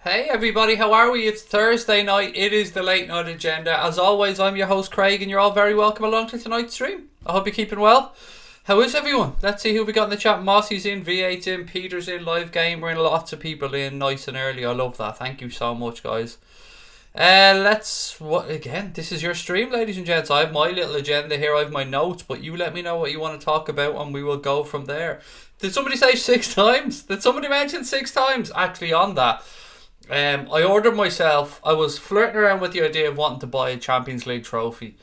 Hey everybody, how are we? It's Thursday night. It is the late night agenda. As always, I'm your host Craig, and you're all very welcome along to tonight's stream. I hope you're keeping well. How is everyone? Let's see who we got in the chat. Mossy's in, V8's in, Peter's in, Live Game. We're in, lots of people in, nice and early. I love that. Thank you so much, guys. This is your stream, ladies and gents. I have my little agenda here. I have my notes, but you let me know what you want to talk about, and we will go from there. Did somebody say 6 times? Did somebody mention 6 times? Actually, on that. I ordered myself. I was flirting around with the idea of wanting to buy a Champions League trophy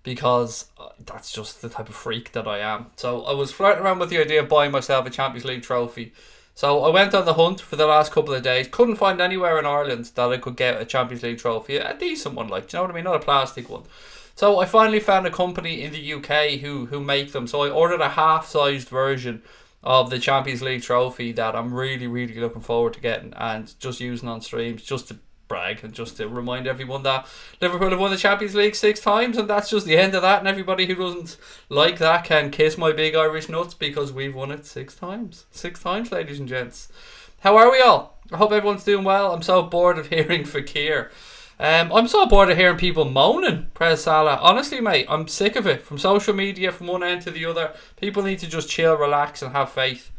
because that's just the type of freak that I am. So I was flirting around with the idea of buying myself a Champions League trophy. So I went on the hunt for the last couple of days. Couldn't find anywhere in Ireland that I could get a Champions League trophy, a decent one, like, do you know what I mean? Not a plastic one. So I finally found a company in the UK who make them. So I ordered a half-sized version of the Champions League trophy that I'm really, really looking forward to getting and just using on streams just to brag and just to remind everyone that Liverpool have won the Champions League 6 times, and that's just the end of that, and everybody who doesn't like that can kiss my big Irish nuts because we've won it 6 times. 6 times, ladies and gents. How are we all? I hope everyone's doing well. I'm so bored of hearing Fekir. I'm so bored of hearing people moaning Prez Salah. Honestly, mate, I'm sick of it. From social media, from one end to the other. People need to just chill, relax, and have faith.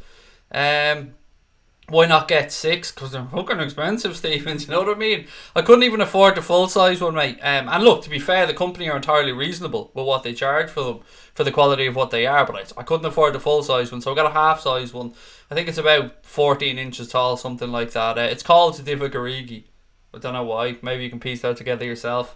Why not get 6? Because they're fucking expensive, Stephen. You know what I mean? I couldn't even afford the full-size one, mate. And look, to be fair, the company are entirely reasonable with what they charge for them, for the quality of what they are. But I couldn't afford the full-size one, so I got a half-size one. I think it's about 14 inches tall, something like that. It's called Divock Origi. I don't know why. Maybe you can piece that together yourself.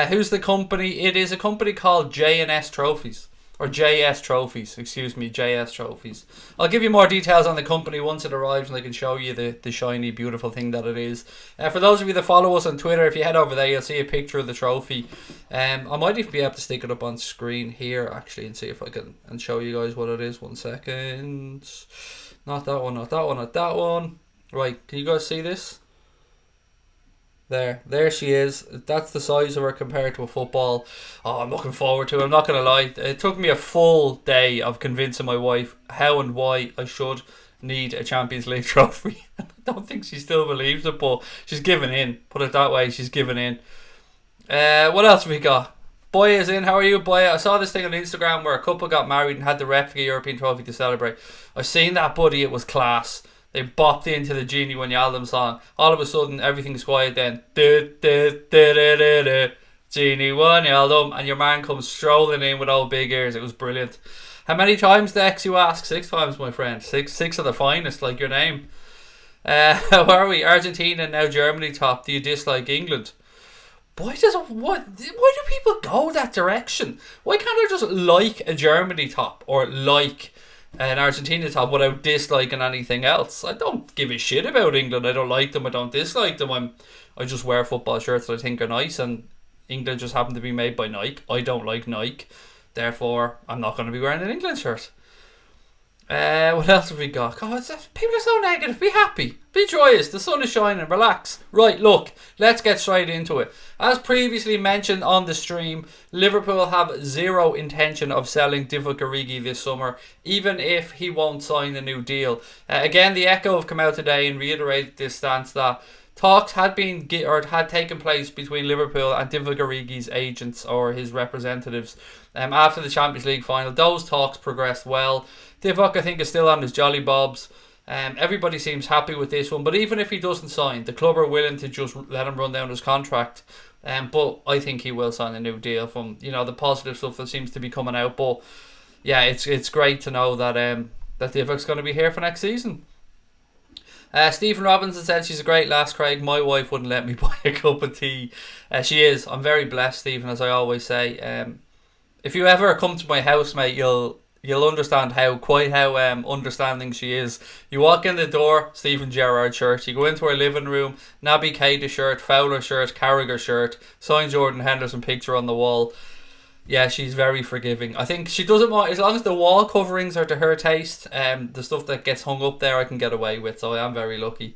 Who's the company? It is a company called J&S Trophies. Or JS Trophies. Excuse me, JS Trophies. I'll give you more details on the company once it arrives and I can show you the shiny, beautiful thing that it is. For those of you that follow us on Twitter, if you head over there, you'll see a picture of the trophy. I might even be able to stick it up on screen here, actually, and see if I can and show you guys what it is. 1 second. Not that one, not that one, not that one. Right, can you guys see this? There she is. That's the size of her compared to a football. Oh, I'm looking forward to it. I'm not going to lie. It took me a full day of convincing my wife how and why I should need a Champions League trophy. I don't think she still believes it, but she's given in. Put it that way, she's given in. What else have we got? Boy is in. How are you, Boy? I saw this thing on Instagram where a couple got married and had the replica European trophy to celebrate. I've seen that, buddy. It was class. They bopped into the Genie Wijnaldum song. All of a sudden, everything's quiet then. Genie Wijnaldum. And your man comes strolling in with old big ears. It was brilliant. How many times, Dex, you ask? 6 times, my friend. Six of the finest, like your name. How are we? Argentina, now Germany top. Do you dislike England? Why do people go that direction? Why can't I just like a Germany top or like an Argentina top without disliking anything else? I don't give a shit about England. I don't like them. I don't dislike them. I just wear football shirts that I think are nice, and England just happen to be made by Nike. I don't like Nike, therefore I'm not going to be wearing an England shirt. What else have we got? God, people are so negative. Be happy. Be joyous. The sun is shining. Relax. Right, look. Let's get straight into it. As previously mentioned on the stream, Liverpool have zero intention of selling Divock Origi this summer, even if he won't sign the new deal. Again, the Echo have come out today and reiterated this stance that talks had taken place between Liverpool and Divock Origi's agents or his representatives after the Champions League final. Those talks progressed well. Divock, I think, is still on his jolly bobs. Everybody seems happy with this one, but even if he doesn't sign, the club are willing to just let him run down his contract. But I think he will sign a new deal from the positive stuff that seems to be coming out. But yeah, it's great to know that that Divock's going to be here for next season. Stephen Robinson said she's a great lass, Craig. My wife wouldn't let me buy a cup of tea. She is. I'm very blessed, Stephen, as I always say. If you ever come to my house, mate, you'll understand how understanding she is. You walk in the door, Stephen Gerrard shirt. You go into her living room, Naby Keita shirt, Fowler shirt, Carragher shirt, signed Jordan Henderson picture on the wall. Yeah, she's very forgiving. I think she doesn't want, as long as the wall coverings are to her taste, the stuff that gets hung up there I can get away with, so I am very lucky.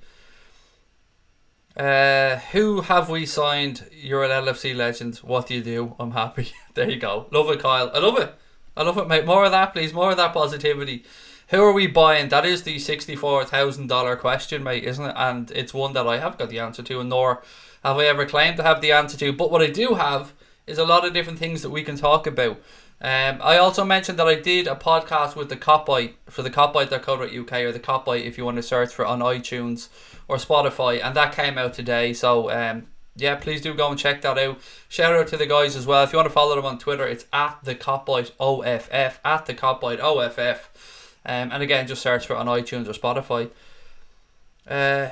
Who have we signed? You're an LFC legend. What do you do? I'm happy. There you go. Love it, Kyle. I love it, mate. More of that, please. More of that positivity. Who are we buying? That is the $64,000 question, mate, isn't it? And it's one that I have got the answer to, and nor have I ever claimed to have the answer to. But what I do have is a lot of different things that we can talk about. I also mentioned that I did a podcast with the Copbite for the Copbite.co.uk, or the Copbite if you want to search for it on iTunes or Spotify, and that came out today. So yeah, please do go and check that out. Shout out to the guys as well. If you want to follow them on Twitter, it's at the Copbite OFF, at the Copbite OFF. And again, just search for it on iTunes or Spotify.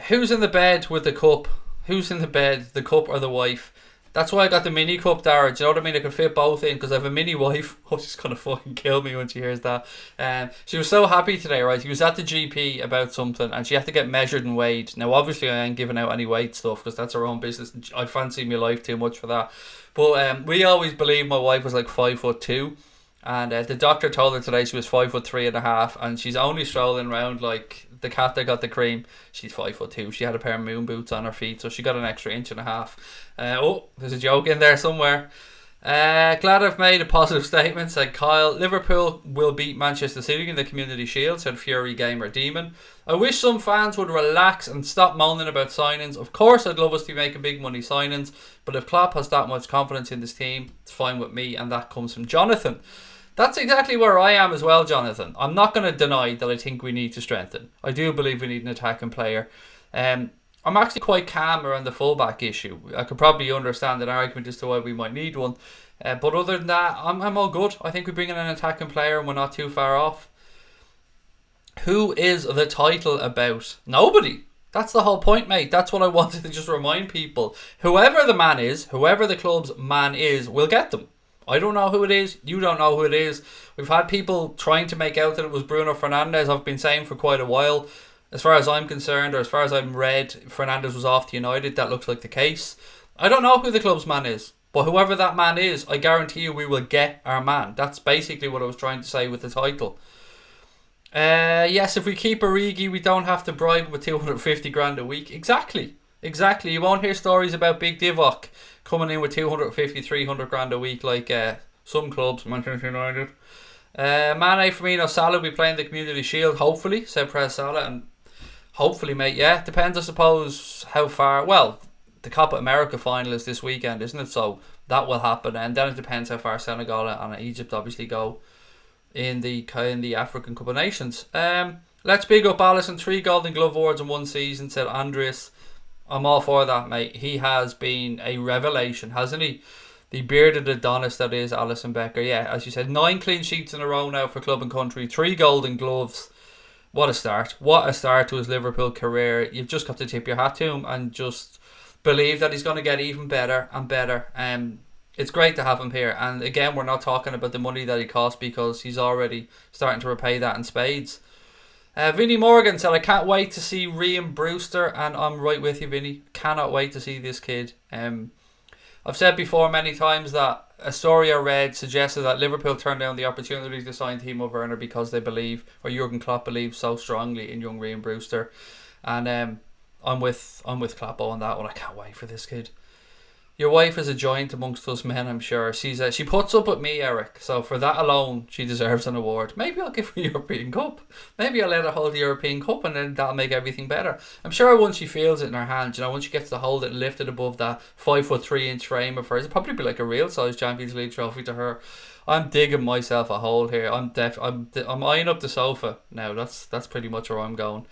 Who's in the bed with the cup? Who's in the bed, the cup or the wife? That's why I got the mini cup, Dara. Do you know what I mean? I can fit both in because I have a mini wife. Oh, she's going to fucking kill me when she hears that. She was so happy today, right? She was at the GP about something and she had to get measured and weighed. Now, obviously, I ain't giving out any weight stuff because that's her own business. I fancy my life too much for that. But we always believed my wife was like 5'2". And the doctor told her today she was 5'3.5", and she's only strolling around like the cat that got the cream. She's 5'2". She had a pair of moon boots on her feet, so she got an extra 1.5 inches. Oh, there's a joke in there somewhere. Glad I've made a positive statement, said Kyle. Liverpool will beat Manchester City in the Community Shield, said Fury Gamer Demon. I wish some fans would relax and stop moaning about signings. Of course, I'd love us to be making big money signings, but if Klopp has that much confidence in this team, it's fine with me, and that comes from Jonathan. That's exactly where I am as well, Jonathan. I'm not going to deny that I think we need to strengthen. I do believe we need an attacking player. I'm actually quite calm around the fullback issue. I could probably understand an argument as to why we might need one. But other than that, I'm all good. I think we bring in an attacking player and we're not too far off. Who is the title about? Nobody. That's the whole point, mate. That's what I wanted to just remind people. Whoever the man is, whoever the club's man is, we'll get them. I don't know who it is. You don't know who it is. We've had people trying to make out that it was Bruno Fernandes. I've been saying for quite a while. As far as I'm concerned, or as far as I've read, Fernandes was off to United. That looks like the case. I don't know who the club's man is. But whoever that man is, I guarantee you we will get our man. That's basically what I was trying to say with the title. Yes, if we keep Origi, we don't have to bribe with 250 grand a week. Exactly. You won't hear stories about Big Divock coming in with 250, 300 grand a week like some clubs, Manchester United. Mane, Firmino, Salah will be playing the Community Shield, hopefully, said Press Salah. And hopefully, mate, yeah. Depends, I suppose, how far. Well, the Copa America final is this weekend, isn't it? So that will happen. And then it depends how far Senegal and Egypt obviously go in the African Cup of Nations. Let's big up Alisson. 3 Golden Glove awards in one season, said Andreas. I'm all for that, mate. He has been a revelation, hasn't he? The bearded Adonis that is Alisson Becker. Yeah, as you said, 9 clean sheets in a row now for club and country. 3 Golden Gloves. What a start. What a start to his Liverpool career. You've just got to tip your hat to him and just believe that he's going to get even better and better. It's great to have him here. And again, we're not talking about the money that he cost because he's already starting to repay that in spades. Vinny Morgan said, I can't wait to see Rian Brewster, and I'm right with you, Vinny. Cannot wait to see this kid. I've said before many times that a story I read suggested that Liverpool turned down the opportunity to sign Timo Werner because they believe, or Jurgen Klopp believes so strongly in young Rian Brewster. And I'm with Kloppo on that one. I can't wait for this kid. Your wife is a giant amongst us men, I'm sure. She puts up with me, Eric. So for that alone, she deserves an award. Maybe I'll give her a European Cup. Maybe I'll let her hold the European Cup and then that'll make everything better. I'm sure once she feels it in her hand, once she gets to hold it and lift it above that 5'3" frame of hers, it'll probably be like a real size Champions League trophy to her. I'm digging myself a hole here. I'm eyeing up the sofa now. That's pretty much where I'm going.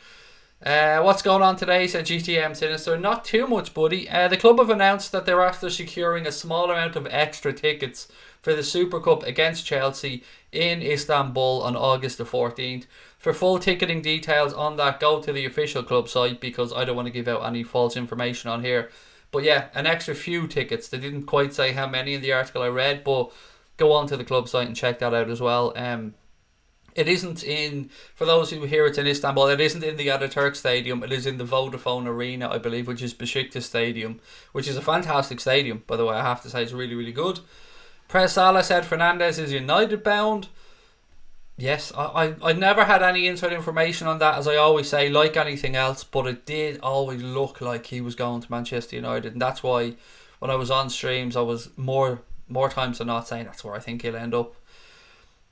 What's going on today, said GTM Sinister? Not too much, buddy. The club have announced that they're after securing a small amount of extra tickets for the Super Cup against Chelsea in Istanbul on August the 14th. For full ticketing details on that, go to the official club site because I don't want to give out any false information on here. But yeah, an extra few tickets. They didn't quite say how many in the article I read, but go on to the club site and check that out as well. It isn't in, for those who hear it's in Istanbul, it isn't in the Ataturk Stadium. It is in the Vodafone Arena, I believe, which is Besiktas Stadium, which is a fantastic stadium, by the way. I have to say it's really, really good. Press Salah said Fernandes is United bound. Yes, I never had any inside information on that, as I always say, like anything else, but it did always look like he was going to Manchester United, and that's why when I was on streams, I was more times than not saying that's where I think he'll end up.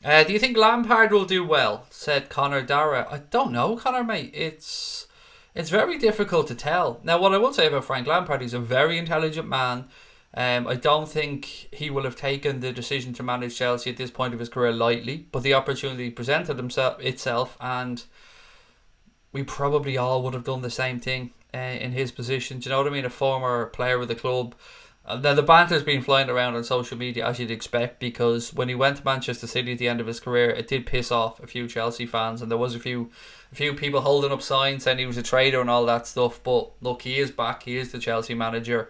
Do you think Lampard will do well? Said Connor Dara. I don't know, Connor, mate. It's very difficult to tell. Now, what I will say about Frank Lampard, he's a very intelligent man. I don't think he will have taken the decision to manage Chelsea at this point of his career lightly, but the opportunity presented itself, and we probably all would have done the same thing in his position. Do you know what I mean? A former player with the club. Now, the banter's been flying around on social media, as you'd expect, because when he went to Manchester City at the end of his career, it did piss off a few Chelsea fans, and there was a few people holding up signs saying he was a traitor and all that stuff. But look, he is back. He is the Chelsea manager.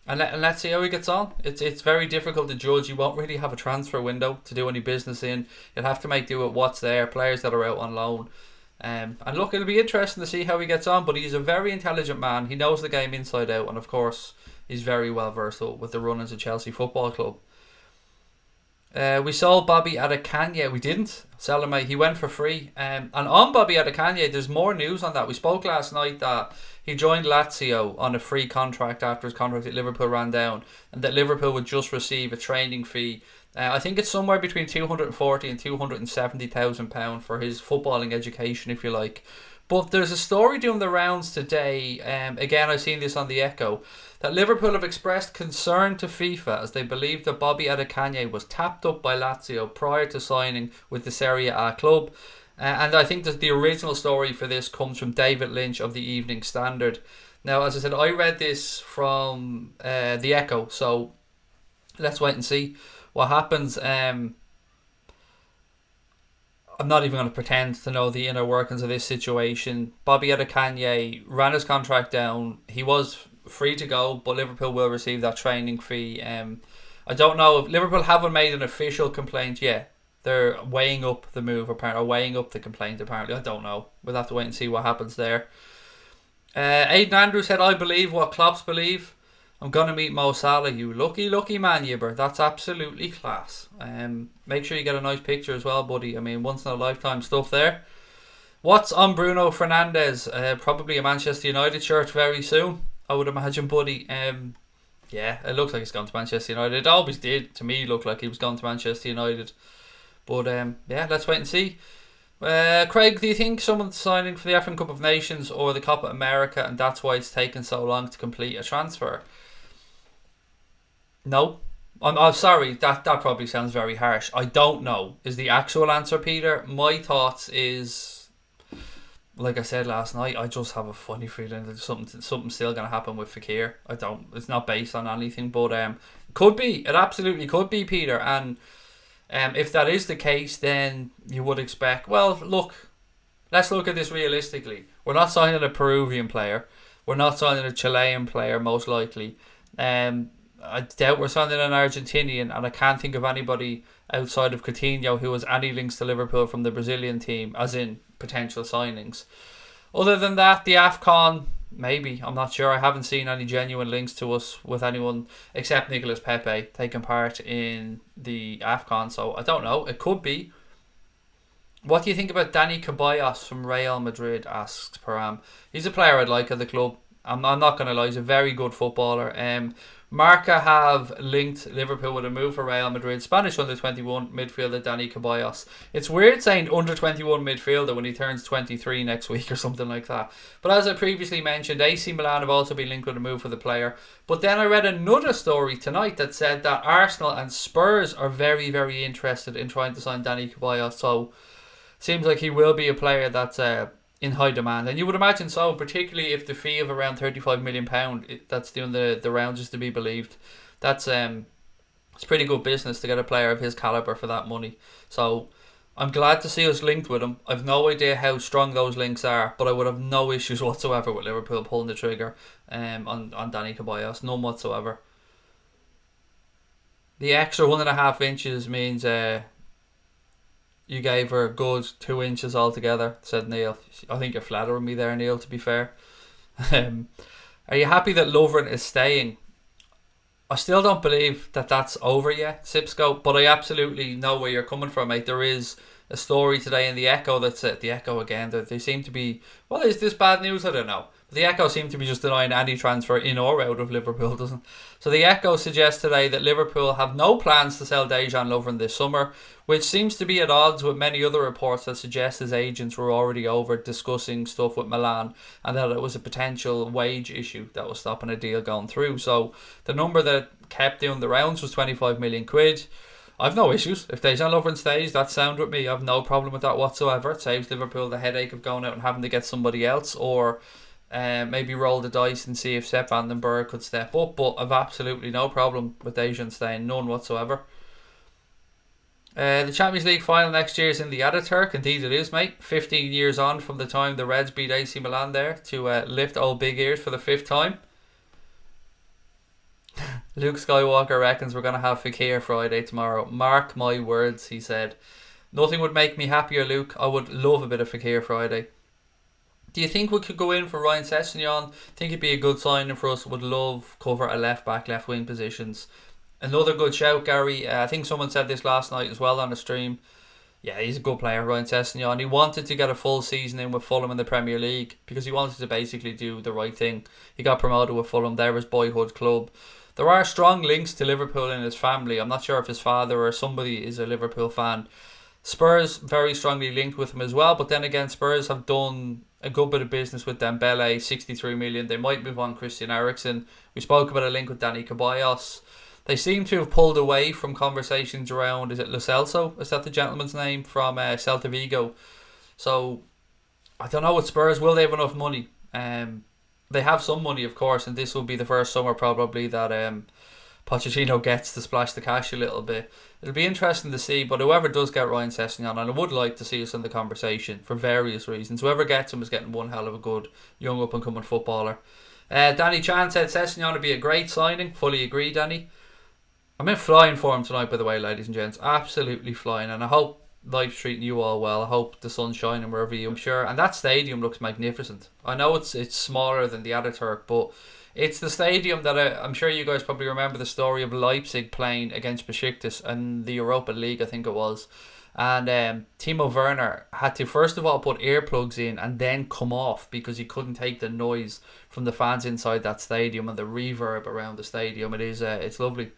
And let's see how he gets on. It's very difficult to judge. You won't really have a transfer window to do any business in. You'll have to make do with what's there, players that are out on loan. And look, it'll be interesting to see how he gets on. But he's a very intelligent man. He knows the game inside out. And of course, he's very well versed with the runnings of Chelsea Football Club. We sold Bobby Adekanye. We didn't sell him, mate. He went for free. And on Bobby Adekanye, there's more news on that. We spoke last night that he joined Lazio on a free contract after his contract at Liverpool ran down, and that Liverpool would just receive a training fee. I think it's somewhere between £240,000 and £270,000 for his footballing education, if you like. But there's a story doing the rounds today. Again, I've seen this on the Echo, that Liverpool have expressed concern to FIFA as they believe that Bobby Adekanye was tapped up by Lazio prior to signing with the Serie A club. And I think that the original story for this comes from David Lynch of the Evening Standard. Now, as I said, I read this from the Echo, so let's wait and see what happens. I'm not even going to pretend to know the inner workings of this situation. Bobby Adekanye ran his contract down. He was free to go, but Liverpool will receive that training fee. I don't know if Liverpool haven't made an official complaint yet. They're weighing up the move, apparently, or weighing up the complaint, apparently. I don't know. We'll have to wait and see what happens there. Aidan Andrews said, I believe what Klopp's believe. I'm going to meet Mo Salah. You lucky, lucky man, Yibber. That's absolutely class. Make sure you get a nice picture as well, buddy. I mean, once in a lifetime stuff there. What's on Bruno Fernandes? Probably a Manchester United shirt very soon, I would imagine, buddy. Yeah, it looks like he's gone to Manchester United. It always did, to me, look like he was gone to Manchester United. But yeah, let's wait and see. Craig, do you think someone's signing for the African Cup of Nations or the Copa America, and that's why it's taken so long to complete a transfer? No. I'm sorry, that probably sounds very harsh. I don't know is the actual answer, Peter. My thoughts is, like I said last night, I just have a funny feeling that something's still going to happen with Fekir. It's not based on anything, but could be. It absolutely could be, Peter. And if that is the case, then you would expect, well, look, let's look at this realistically. We're not signing a Peruvian player. We're not signing a Chilean player, most likely. I doubt we're signing an Argentinian, and I can't think of anybody outside of Coutinho who has any links to Liverpool from the Brazilian team, as in potential signings. Other than that, the AFCON, maybe. I'm not sure. I haven't seen any genuine links to us with anyone except Nicolas Pepe taking part in the AFCON, so I don't know. It could be. What do you think about Dani Ceballos from Real Madrid, asks Param. He's a player I'd like at the club. I'm not going to lie, he's a very good footballer. Marca have linked Liverpool with a move for Real Madrid. Spanish under-21 midfielder Dani Ceballos. It's weird saying under-21 midfielder when he turns 23 next week or something like that. But as I previously mentioned, AC Milan have also been linked with a move for the player. But then I read another story tonight that said that Arsenal and Spurs are very, very interested in trying to sign Dani Ceballos. So seems like he will be a player that's in high demand, and you would imagine so, particularly if the fee of around £35 million that's doing the rounds is to be believed. That's it's pretty good business to get a player of his calibre for that money. So I'm glad to see us linked with him. I've no idea how strong those links are, but I would have no issues whatsoever with Liverpool pulling the trigger on Dani Ceballos, none whatsoever. The extra 1.5 inches means you gave her a good 2 inches altogether, said Neil. I think you're flattering me there, Neil, to be fair. Are you happy that Lovren is staying? I still don't believe that that's over yet, Sipsco, but I absolutely know where you're coming from, mate. There is a story today in the Echo that's the Echo again. That they seem to be, well, is this bad news? I don't know. But The Echo seem to be just denying any transfer in or out of Liverpool, doesn't? So the Echo suggests today that Liverpool have no plans to sell Dejan Lovren this summer, which seems to be at odds with many other reports that suggest his agents were already over discussing stuff with Milan and that it was a potential wage issue that was stopping a deal going through. So the number that kept doing the rounds was 25 million quid. I've no issues. If Dejan Lovren stays, that's sound with me. I've no problem with that whatsoever. It saves Liverpool the headache of going out and having to get somebody else, or maybe roll the dice and see if Sepp and Berg could step up. But I've absolutely no problem with Dejan staying, none whatsoever. The Champions League final next year is in the Ataturk. Indeed it is, mate. 15 years on from the time the Reds beat AC Milan there to lift old big ears for the 5th time. Luke Skywalker reckons we're going to have Fekir Friday tomorrow. Mark my words, he said. Nothing would make me happier, Luke. I would love a bit of Fekir Friday. Do you think we could go in for Ryan Sessegnon? Think it'd be a good signing for us. Would love cover a left back, left wing positions. Another good shout, Gary. I think someone said this last night as well on the stream. Yeah, he's a good player, Ryan Sessegnon. He wanted to get a full season in with Fulham in the Premier League because he wanted to basically do the right thing. He got promoted with Fulham. They're his boyhood club. There are strong links to Liverpool in his family. I'm not sure if his father or somebody is a Liverpool fan. Spurs very strongly linked with him as well, but then again, Spurs have done a good bit of business with Dembele, 63 million. They might move on Christian Eriksen. We spoke about a link with Dani Ceballos. They seem to have pulled away from conversations around, is it Lo Celso? Is that the gentleman's name from Celta Vigo? So, I don't know with Spurs. Will they have enough money? They have some money, of course, and this will be the first summer probably that Pochettino gets to splash the cash a little bit. It'll be interesting to see, but whoever does get Ryan Sessegnon, and I would like to see us in the conversation for various reasons. Whoever gets him is getting one hell of a good young up and coming footballer. Danny Chan said Sessegnon would be a great signing. Fully agree, Danny. I'm in flying for him tonight, by the way, ladies and gents. Absolutely flying, and I hope life's treating you all well. I hope the sun's shining wherever you are, I'm sure. And that stadium looks magnificent. I know it's smaller than the Ataturk, but it's the stadium that I'm sure you guys probably remember the story of Leipzig playing against Besiktas in the Europa League, I think it was. And Timo Werner had to first of all put earplugs in and then come off because he couldn't take the noise from the fans inside that stadium and the reverb around the stadium. It's lovely.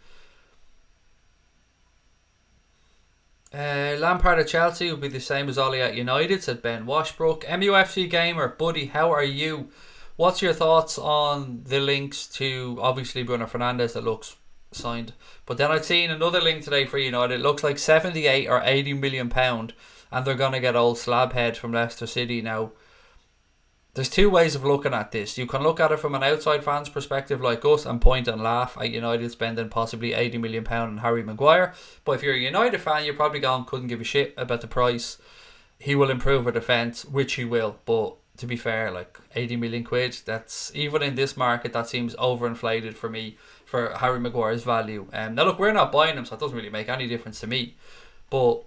Lampard at Chelsea will be the same as Ollie at United, said Ben Washbrook. MUFC Gamer, buddy, how are you? What's your thoughts on the links to obviously Bruno Fernandes that looks signed? But then I'd seen another link today for United. It looks like 78 or 80 million pound, and they're going to get old Slabhead from Leicester City. Now, there's two ways of looking at this. You can look at it from an outside fan's perspective like us and point and laugh at United spending possibly 80 million pound on Harry Maguire. But if you're a United fan, you're probably going, couldn't give a shit about the price. He will improve our defence, which he will. But to be fair, like 80 million quid, that's even in this market, that seems overinflated for me for Harry Maguire's value. Now look, we're not buying him, so it doesn't really make any difference to me. But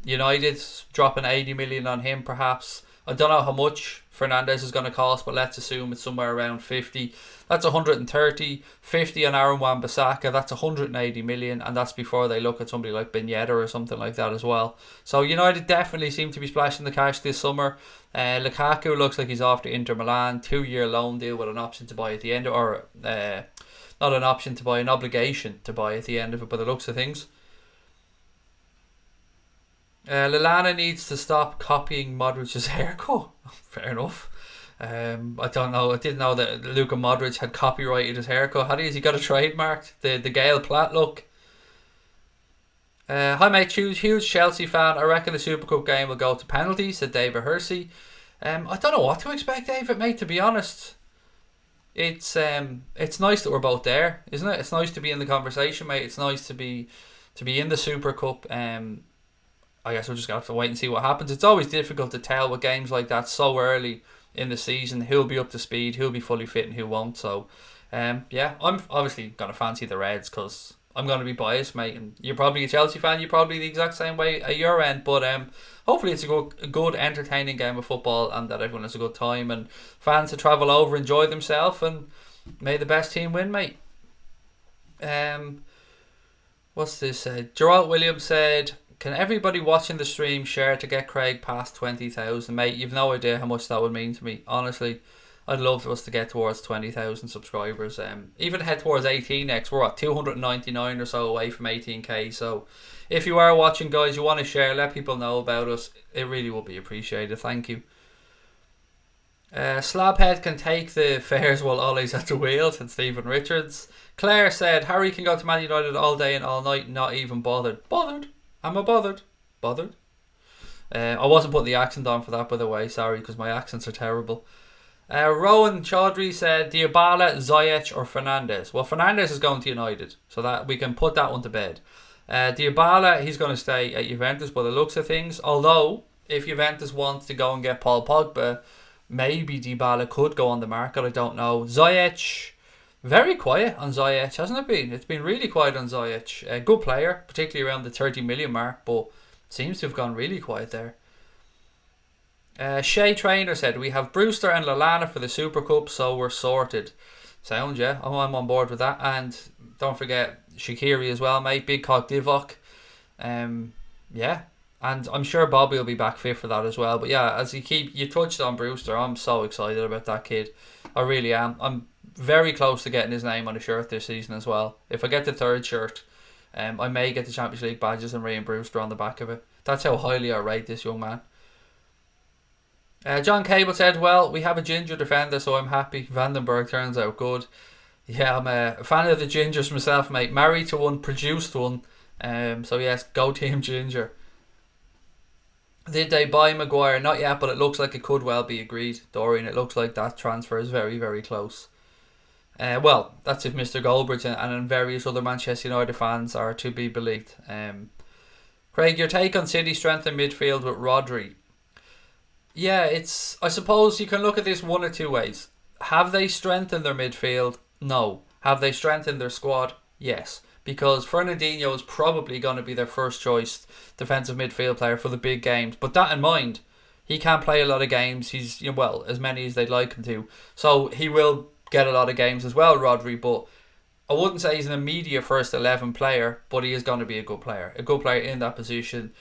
United dropping 80 million on him, perhaps. I don't know how much Fernandes is going to cost, but let's assume it's somewhere around 50. That's 130. 50 on Aaron Wan-Bissaka, that's 180 million, and that's before they look at somebody like Bignetta or something like that as well. So United definitely seem to be splashing the cash this summer. Lukaku looks like he's off to Inter Milan, 2-year loan deal with an option to buy at the end, or not an option to buy, an obligation to buy at the end of it by the looks of things. Lallana needs to stop copying Modric's haircut. Fair enough. I don't know. I didn't know that Luka Modric had copyrighted his haircut. Has he got it trademarked? The Gale Platt look. Hi mate, huge Chelsea fan. I reckon the Super Cup game will go to penalties, said David Hersey. I don't know what to expect, David, mate, to be honest. It's nice that we're both there, isn't it? It's nice to be in the conversation, mate. It's nice to be in the Super Cup. I guess we're just going to have to wait and see what happens. It's always difficult to tell with games like that so early in the season who'll be up to speed, who'll be fully fit and who won't. So, yeah, I'm obviously going to fancy the Reds because I'm going to be biased, mate. And you're probably a Chelsea fan. You're probably the exact same way at your end. But hopefully it's a good, entertaining game of football and that everyone has a good time and fans to travel over, enjoy themselves, and may the best team win, mate. What's this? Gerald Williams said, can everybody watching the stream share to get Craig past 20,000? Mate, you've no idea how much that would mean to me. Honestly, I'd love us to get towards 20,000 subscribers. Even head towards 18 next. We're at 299 or so away from 18k. So if you are watching, guys, you want to share, let people know about us. It really will be appreciated. Thank you. Slabhead can take the fares while Ollie's at the wheel, said Stephen Richards. Claire said, Harry can go to Man United all day and all night, not even bothered. Bothered? Am I bothered? Bothered? I wasn't putting the accent on for that, by the way. Sorry, because my accents are terrible. Rowan Chaudhry said, Dybala, Ziyech or Fernandes? Well, Fernandes is going to United, so that we can put that one to bed. Dybala, he's going to stay at Juventus by the looks of things. Although, if Juventus wants to go and get Paul Pogba, maybe Dybala could go on the market. I don't know. Ziyech, very quiet on Ziyech, hasn't it been? It's been really quiet on Ziyech. A good player, particularly around the 30 million mark, but seems to have gone really quiet there. Shea Trainer said, we have Brewster and Lallana for the Super Cup, so we're sorted. Sound, yeah. I'm on board with that. And don't forget Shaqiri as well, mate. Big cock Divock. Yeah. And I'm sure Bobby will be back fit for that as well. But yeah, as you touched on Brewster, I'm so excited about that kid. I really am. I'm very close to getting his name on a shirt this season as well. If I get the third shirt, I may get the Champions League badges and Ryan Brewster on the back of it. That's how highly I rate this young man. John Cable said, well, we have a ginger defender, so I'm happy. Vandenberg turns out good. Yeah, I'm a fan of the gingers myself, mate. Married to one, produced one. So yes, go Team Ginger. Did they buy Maguire? Not yet, but it looks like it could well be agreed. Dorian, it looks like that transfer is very, very close. Well, that's if Mr. Goldbridge and various other Manchester United fans are to be believed. Craig, your take on City's strength in midfield with Rodri? Yeah, I suppose you can look at this one or two ways. Have they strengthened their midfield? No. Have they strengthened their squad? Yes. Because Fernandinho is probably going to be their first choice defensive midfield player for the big games. But that in mind, he can't play a lot of games. He's, well, as many as they'd like him to. So he will get a lot of games as well, Rodri. But I wouldn't say he's an immediate first 11 player, but he is going to be a good player. A good player in that position.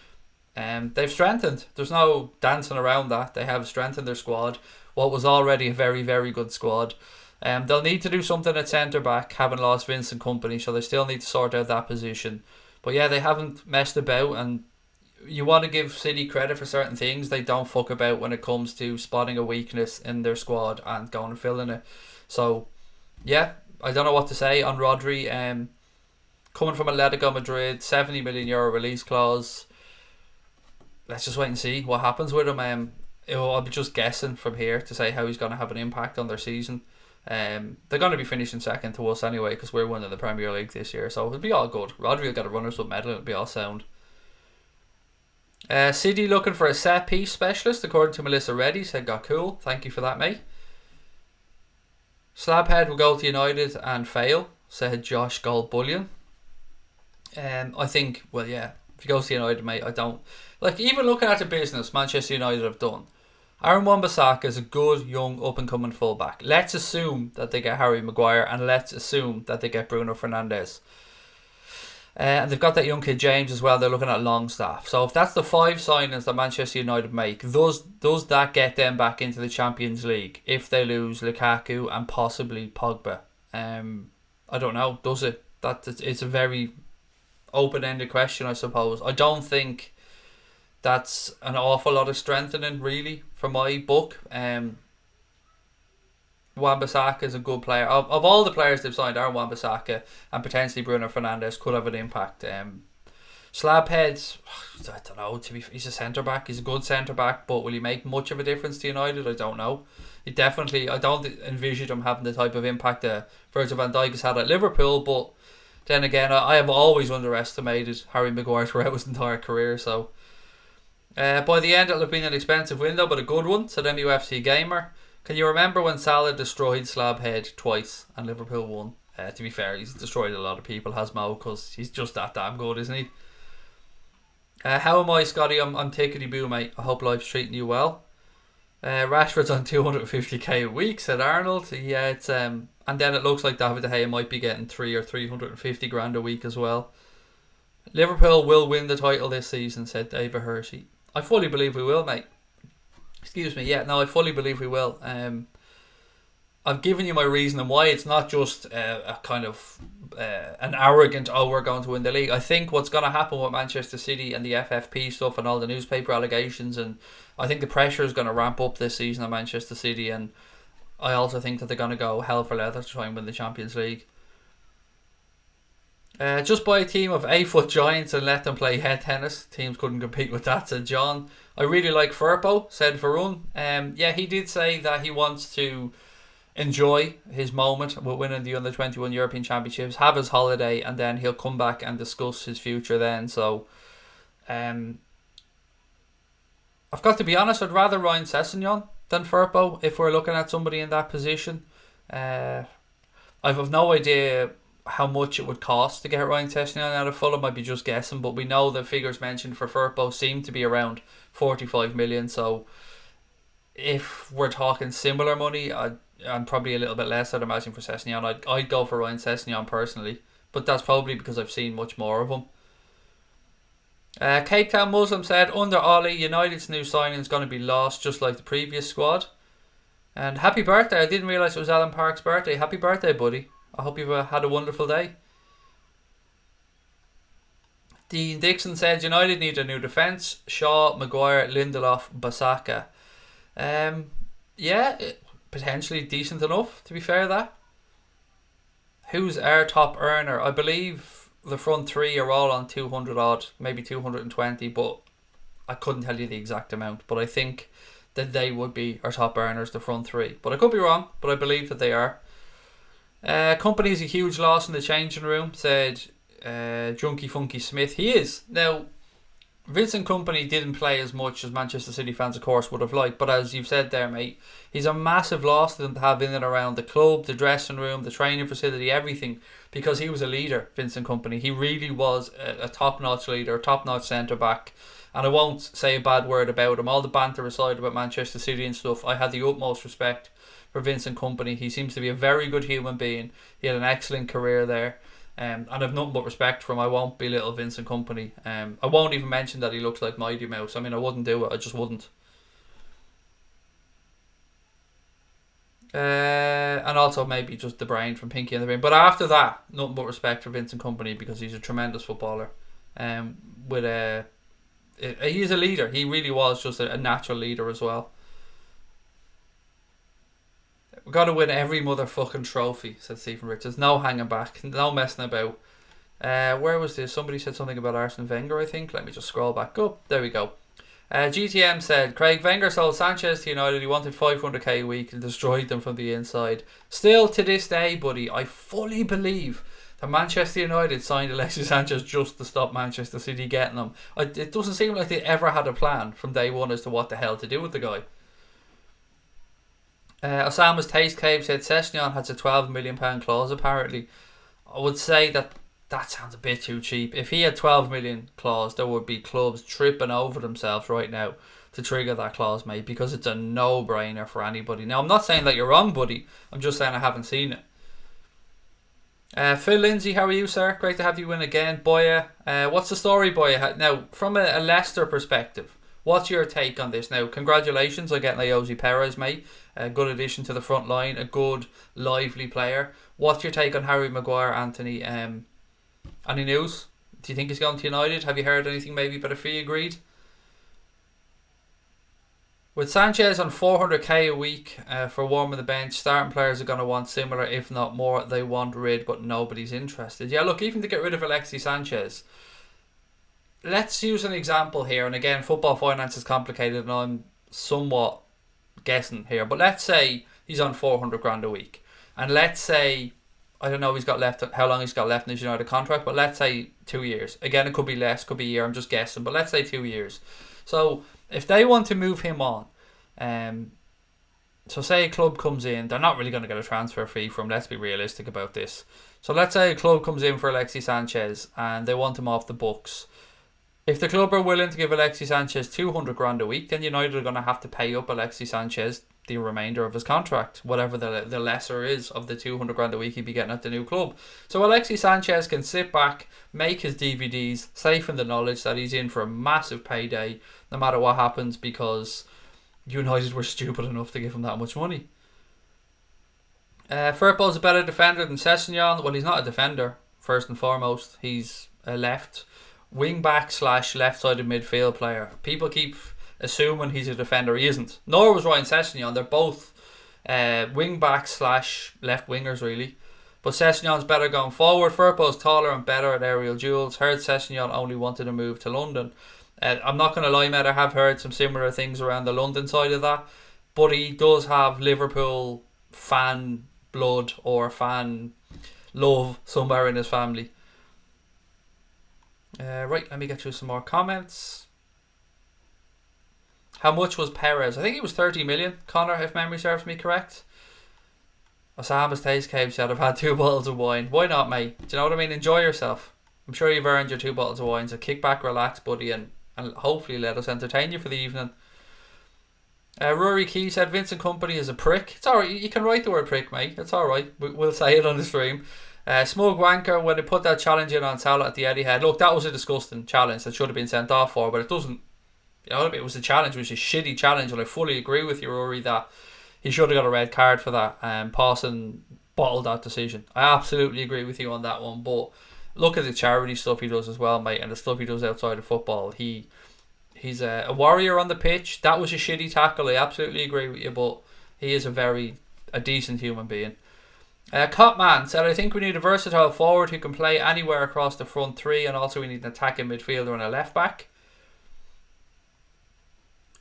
They've strengthened. There's no dancing around that. They have strengthened their squad. What was already a very, very good squad. They'll need to do something at centre back, having lost Vincent Kompany, so they still need to sort out that position. But yeah, they haven't messed about, and you want to give City credit for certain things. They don't fuck about when it comes to spotting a weakness in their squad and going and filling it. So yeah, I don't know what to say on Rodri. Coming from Atletico Madrid, €70 million release clause. Let's just wait and see what happens with him. I'll be just guessing from here to say how he's going to have an impact on their season. They're going to be finishing second to us anyway because we're winning the Premier League this year, so it'll be all good. Rodri will get a runners-up medal, it'll be all sound. City looking for a set piece specialist, according to Melissa Reddy, said got cool. Thank you for that, mate. Slabhead will go to United and fail, said Josh Goldbullion. I think, well, yeah, if he goes to United, mate, I don't like even looking at the business Manchester United have done. Aaron Wan-Bissaka is a good, young, up-and-coming fullback. Let's assume that they get Harry Maguire, and let's assume that they get Bruno Fernandes. And they've got that young kid James as well. They're looking at Longstaff. So if that's the 5 signings that Manchester United make, does that get them back into the Champions League if they lose Lukaku and possibly Pogba? I don't know. Does it? It's a very open-ended question, I suppose. I don't think that's an awful lot of strengthening, really, for my book. Wan-Bissaka is a good player. Of all the players they've signed, Aaron Wan-Bissaka and potentially Bruno Fernandes could have an impact. Slabheads, I don't know. He's a centre back. He's a good centre back, but will he make much of a difference to United? I don't know. I don't envision him having the type of impact that Virgil van Dijk has had at Liverpool. But then again, I have always underestimated Harry Maguire throughout his entire career. So by the end, it'll have been an expensive window, but a good one, said MUFC Gamer. Can you remember when Salah destroyed Slabhead twice and Liverpool won? To be fair, he's destroyed a lot of people, has Mo, because he's just that damn good, isn't he? How am I, Scotty? I'm tickety-boo, mate. I hope life's treating you well. Rashford's on 250k a week, said Arnold. Yeah, it's and then it looks like David De Gea might be getting 350 grand a week as well. Liverpool will win the title this season, said David Hershey. I fully believe we will, mate. Excuse me. Yeah, no, I fully believe we will. I've given you my reason why. It's not just a kind of an arrogant, oh, we're going to win the league. I think what's going to happen with Manchester City and the FFP stuff and all the newspaper allegations, and I think the pressure is going to ramp up this season at Manchester City, and I also think that they're going to go hell for leather to try and win the Champions League. Just buy a team of 8-foot giants and let them play head tennis. Teams couldn't compete with that, said John. I really like Firpo, said Varun. Yeah, he did say that he wants to enjoy his moment with winning the Under-21 European Championships, have his holiday, and then he'll come back and discuss his future then. So, I've got to be honest, I'd rather Ryan Sessegnon than Firpo if we're looking at somebody in that position. I've no idea how much it would cost to get Ryan Sessegnon out of Fulham. I'd be just guessing, but we know the figures mentioned for Firpo seem to be around 45 million. So if we're talking similar money, I'm probably a little bit less, I'd imagine, for Sessegnon. I'd go for Ryan Sessegnon personally, but that's probably because I've seen much more of him. Cape Town Muslim said, under Ollie, United's new signing is going to be lost just like the previous squad. And happy birthday. I didn't realise it was Alan Park's birthday. Happy birthday, buddy. I hope you've had a wonderful day. Dean Dixon said United need a new defence. Shaw, Maguire, Lindelof, Basaka. Yeah, potentially decent enough, to be fair, that. Who's our top earner? I believe the front three are all on 200 odd, maybe 220, but I couldn't tell you the exact amount. But I think that they would be our top earners, the front three. But I could be wrong, but I believe that they are. Company is a huge loss in the changing room, said Junkie Funky Smith. He is. Now, Vincent Kompany didn't play as much as Manchester City fans, of course, would have liked, but as you've said there, mate, he's a massive loss to them to have in and around the club, the dressing room, the training facility, everything, because he was a leader, Vincent Kompany. He really was a top-notch leader, a top-notch centre-back, and I won't say a bad word about him. All the banter aside about Manchester City and stuff, I had the utmost respect for Vincent Kompany. He seems to be a very good human being. He had an excellent career there. And I've nothing but respect for him. I won't belittle Vincent Kompany. I won't even mention that he looks like Mighty Mouse. I mean, I wouldn't do it. I just wouldn't. And also maybe just the brain from Pinky and the Brain. But after that, nothing but respect for Vincent Kompany because he's a tremendous footballer. He's a leader. He really was just a natural leader as well. We've got to win every motherfucking trophy, said Stephen Richards. No hanging back. No messing about. Where was this? Somebody said something about Arsene Wenger, I think. Let me just scroll back up. There we go. GTM said, Craig, Wenger sold Sanchez to United. He wanted 500k a week and destroyed them from the inside. Still to this day, buddy, I fully believe that Manchester United signed Alexis Sanchez just to stop Manchester City getting him. It doesn't seem like they ever had a plan from day one as to what the hell to do with the guy. Osama's Taste Cave said Sessegnon has a £12 million clause apparently. I would say that sounds a bit too cheap. If he had 12 million clause, there would be clubs tripping over themselves right now to trigger that clause, mate, because it's a no-brainer for anybody. Now, I'm not saying that you're wrong, buddy. I'm just saying I haven't seen it. Phil Lindsay, how are you, sir? Great to have you in again. Boya, what's the story, Boya? Now, from a Leicester perspective, what's your take on this? Now, congratulations on getting Ayoze Perez, mate. A good addition to the front line, a good, lively player. What's your take on Harry Maguire, Anthony? Any news? Do you think he's going to United? Have you heard anything maybe about a fee agreed? With Sanchez on 400k a week for warming the bench, starting players are going to want similar, if not more. They want rid, but nobody's interested. Yeah, look, even to get rid of Alexis Sanchez, let's use an example here. And again, football finance is complicated and I'm somewhat guessing here. But let's say he's on 400 grand a week. And let's say, I don't know how long he's got left in his United contract, but let's say 2 years. Again, it could be less, could be a year, I'm just guessing. But let's say 2 years. So if they want to move him on, so say a club comes in, they're not really going to get a transfer fee from, let's be realistic about this. So let's say a club comes in for Alexis Sanchez and they want him off the books. If the club are willing to give Alexis Sanchez 200 grand a week, then United are going to have to pay up Alexis Sanchez the remainder of his contract, whatever the lesser is of the 200 grand a week he'd be getting at the new club. So Alexis Sanchez can sit back, make his DVDs, safe in the knowledge that he's in for a massive payday no matter what happens, because United were stupid enough to give him that much money. Firpo's a better defender than Sessegnon. Well, he's not a defender, first and foremost. He's a left wing back / left-sided midfield player. People keep assuming he's a defender. He isn't. Nor was Ryan Sessegnon. They're both wing back / left wingers, really. But Sessegnon's better going forward. Firpo's taller and better at aerial duels. Heard Sessegnon only wanted to move to London. I'm not going to lie, mate, I have heard some similar things around the London side of that. But he does have Liverpool fan blood or fan love somewhere in his family. Right, let me get through some more comments. How much was Perez? I think he was 30 million, Connor, if memory serves me correct. Osama's Taste Cave said, I've had 2 bottles of wine. Why not, mate? Do you know what I mean? Enjoy yourself. I'm sure you've earned your 2 bottles of wine, so kick back, relax, buddy, and hopefully let us entertain you for the evening. Rory Key said, Vincent Kompany is a prick. It's alright, you can write the word prick, mate. It's alright, we'll say it on the stream. Smug Wanker, when they put that challenge in on Salah at the Etihad, look, that was a disgusting challenge that should have been sent off for, but it doesn't, you know, it was a challenge, it was a shitty challenge, and I fully agree with you, Rory, that he should have got a red card for that. Pawson bottled that decision. I absolutely agree with you on that one, but look at the charity stuff he does as well, mate, and the stuff he does outside of football. He's a warrior on the pitch. That was a shitty tackle, I absolutely agree with you, but he is a decent human being. Cotman said, I think we need a versatile forward who can play anywhere across the front 3, and also we need an attacking midfielder and a left back.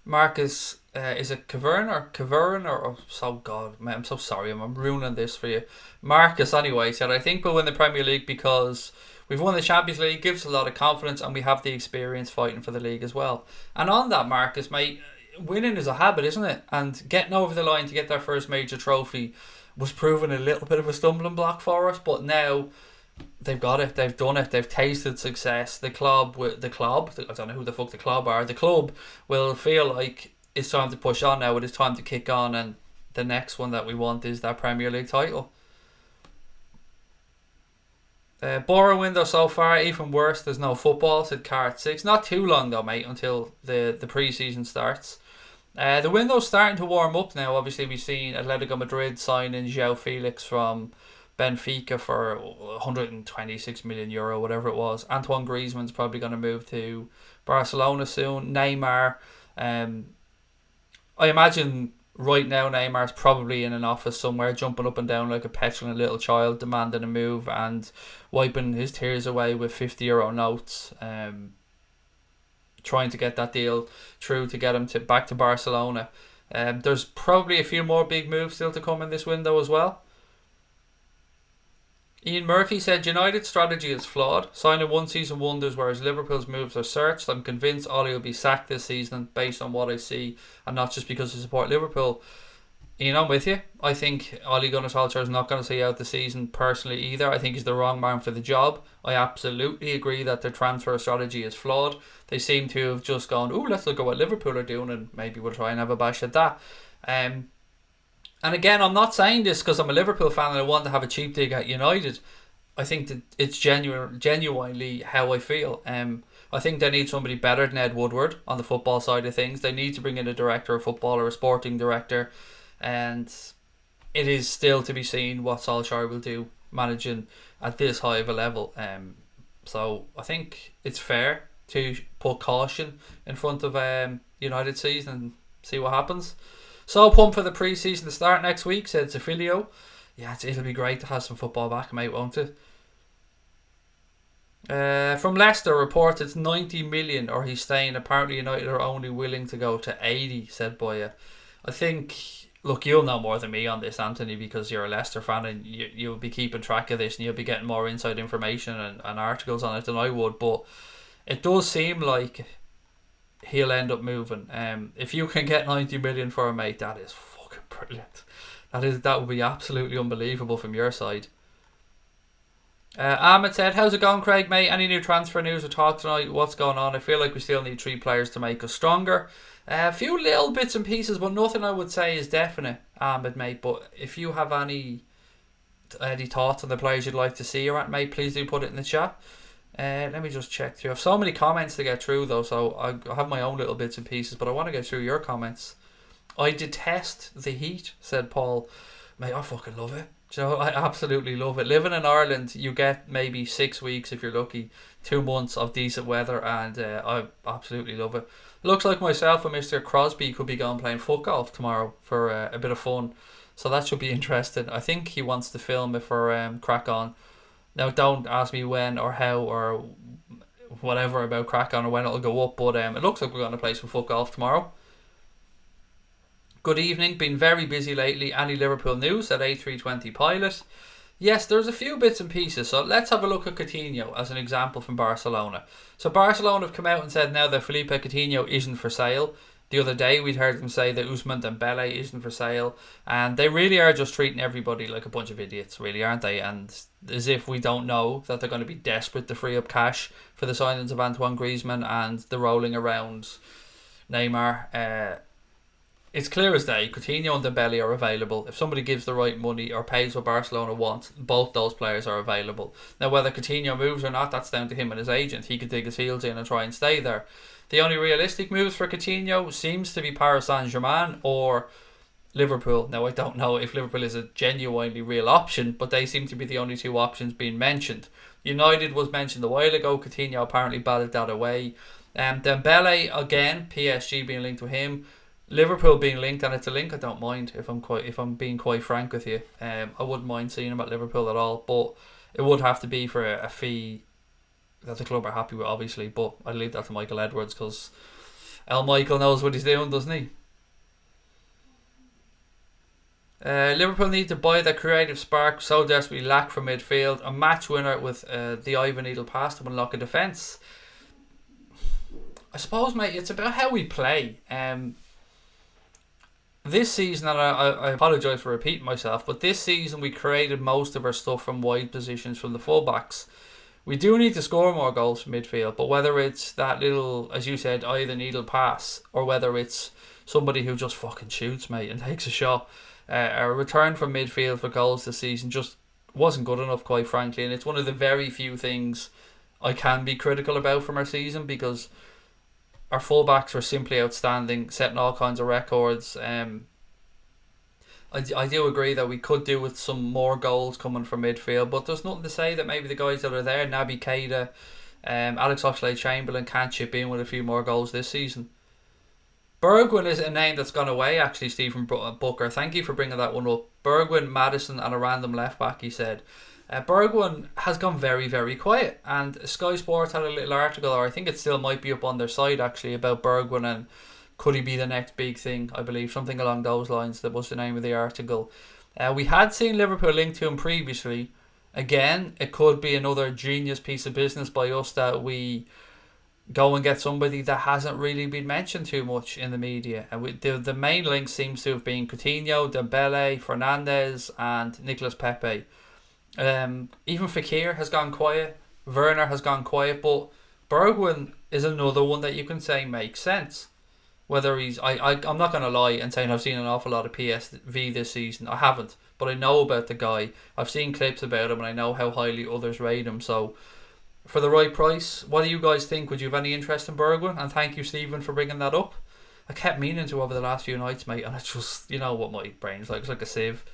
Marcus, is it Cavern or oh, so God, man, I'm so sorry, I'm ruining this for you. Marcus anyway said, I think we'll win the Premier League because we've won the Champions League, gives a lot of confidence, and we have the experience fighting for the league as well. And on that, Marcus, mate, winning is a habit, isn't it? And getting over the line to get their first major trophy was proven a little bit of a stumbling block for us, but now they've got it, they've done it, they've tasted success. The club, I don't know who the fuck the club are, the club will feel like it's time to push on now, it is time to kick on, and the next one that we want is that Premier League title. Borough window so far, even worse, there's no football, said Cart 6. Not too long though, mate, until the pre-season starts. The window's starting to warm up now. Obviously, we've seen Atletico Madrid signing João Felix from Benfica for 126 million euro, whatever it was. Antoine Griezmann's probably going to move to Barcelona soon. Neymar, I imagine right now Neymar's probably in an office somewhere, jumping up and down like a petulant little child, demanding a move and wiping his tears away with 50 euro notes. Trying to get that deal through to get him back to Barcelona. There's probably a few more big moves still to come in this window as well. Ian Murphy said United's strategy is flawed, signing one season wonders whereas Liverpool's moves are searched. I'm convinced Ollie will be sacked this season based on what I see, and not just because I support Liverpool. Ian, I'm with you. I think Ole Gunnar Solskjaer is not going to see out the season personally either. I think he's the wrong man for the job. I absolutely agree that their transfer strategy is flawed. They seem to have just gone, let's look at what Liverpool are doing and maybe we'll try and have a bash at that. And again, I'm not saying this because I'm a Liverpool fan and I want to have a cheap dig at United. I think that it's genuinely how I feel. I think they need somebody better than Ed Woodward on the football side of things. They need to bring in a director of football or a sporting director. And it is still to be seen what Solskjaer will do managing at this high of a level. So I think it's fair to put caution in front of United season and see what happens. So pumped for the pre-season to start next week, said Sefilio. Yeah, it'll be great to have some football back, mate, won't it? From Leicester, reports it's 90 million or he's staying. Apparently United are only willing to go to 80, said Boya. I think, look, you'll know more than me on this, Anthony, because you're a Leicester fan and you'll be keeping track of this and you'll be getting more inside information and articles on it than I would, but it does seem like he'll end up moving. If you can get 90 million for a mate, that is fucking brilliant. That would be absolutely unbelievable from your side. Ahmed said, how's it going, Craig, mate? Any new transfer news or talk tonight? What's going on? I feel like we still need 3 players to make us stronger. A few little bits and pieces, but nothing I would say is definite, Ahmed, mate. But if you have any thoughts on the players you'd like to see, or mate, please do put it in the chat. Let me just check through. I have so many comments to get through though, so I have my own little bits and pieces, but I want to get through your comments. I detest the heat, said Paul. Mate, I fucking love it. Do you know, I absolutely love it. Living in Ireland, you get maybe 6 weeks if you're lucky, 2 months of decent weather, and I absolutely love it. Looks like myself and Mr. Crosby could be going playing foot golf tomorrow for a bit of fun, so that should be interesting. I think he wants to film it for Crack On. Now, don't ask me when or how or whatever about Crack On or when it'll go up, but it looks like we're going to play some foot golf tomorrow. Good evening. Been very busy lately. Any Liverpool news at A320 Pilot? Yes, there's a few bits and pieces. So let's have a look at Coutinho as an example from Barcelona. So Barcelona have come out and said now that Philippe Coutinho isn't for sale. The other day we'd heard them say that Ousmane Dembele isn't for sale. And they really are just treating everybody like a bunch of idiots, really, aren't they? And as if we don't know that they're going to be desperate to free up cash for the signings of Antoine Griezmann and the rolling around Neymar. It's clear as day, Coutinho and Dembele are available. If somebody gives the right money or pays what Barcelona wants, both those players are available. Now, whether Coutinho moves or not, that's down to him and his agent. He could dig his heels in and try and stay there. The only realistic moves for Coutinho seems to be Paris Saint-Germain or Liverpool. Now, I don't know if Liverpool is a genuinely real option, but they seem to be the only two options being mentioned. United was mentioned a while ago. Coutinho apparently batted that away. Dembele, again, PSG being linked to him. Liverpool being linked, and it's a link I don't mind if I'm being quite frank with you. I wouldn't mind seeing him at Liverpool at all, but it would have to be for a fee that the club are happy with, obviously. But I'd leave that to Michael Edwards because Michael knows what he's doing, doesn't he? Liverpool need to buy that creative spark so desperately lack from midfield. A match winner with the Ivan Needle pass to unlock a defence. I suppose, mate, it's about how we play. This season, and I apologise for repeating myself, but this season we created most of our stuff from wide positions from the fullbacks. We do need to score more goals from midfield, but whether it's that little, as you said, eye the needle pass, or whether it's somebody who just fucking shoots, mate, and takes a shot, our return from midfield for goals this season just wasn't good enough, quite frankly, and it's one of the very few things I can be critical about from our season because our fullbacks were simply outstanding, setting all kinds of records. I do agree that we could do with some more goals coming from midfield, but there's nothing to say that maybe the guys that are there, Naby Keita, Alex Oxlade-Chamberlain, can't chip in with a few more goals this season. Bergwijn is a name that's gone away, actually, Stephen Booker. Thank you for bringing that one up. Bergwijn, Maddison and a random left back, he said. Bergwijn has gone very, very quiet, and Sky Sports had a little article, or I think it still might be up on their site actually, about Bergwijn and could he be the next big thing, I believe, something along those lines. That was the name of the article. We had seen Liverpool linked to him previously. Again, it could be another genius piece of business by us that we go and get somebody that hasn't really been mentioned too much in the media. And the main link seems to have been Coutinho, Dembele, Fernandes and Nicolas Pepe. Even Fekir has gone quiet. Werner has gone quiet, but Bergwijn is another one that you can say makes sense. Whether he's, I'm not going to lie and saying I've seen an awful lot of PSV this season. I haven't, but I know about the guy. I've seen clips about him and I know how highly others rate him. So, for the right price, what do you guys think? Would you have any interest in Bergwijn? And thank you, Stephen, for bringing that up. I kept meaning to over the last few nights, mate, and it's just, you know what my brain's like. It's like a sieve.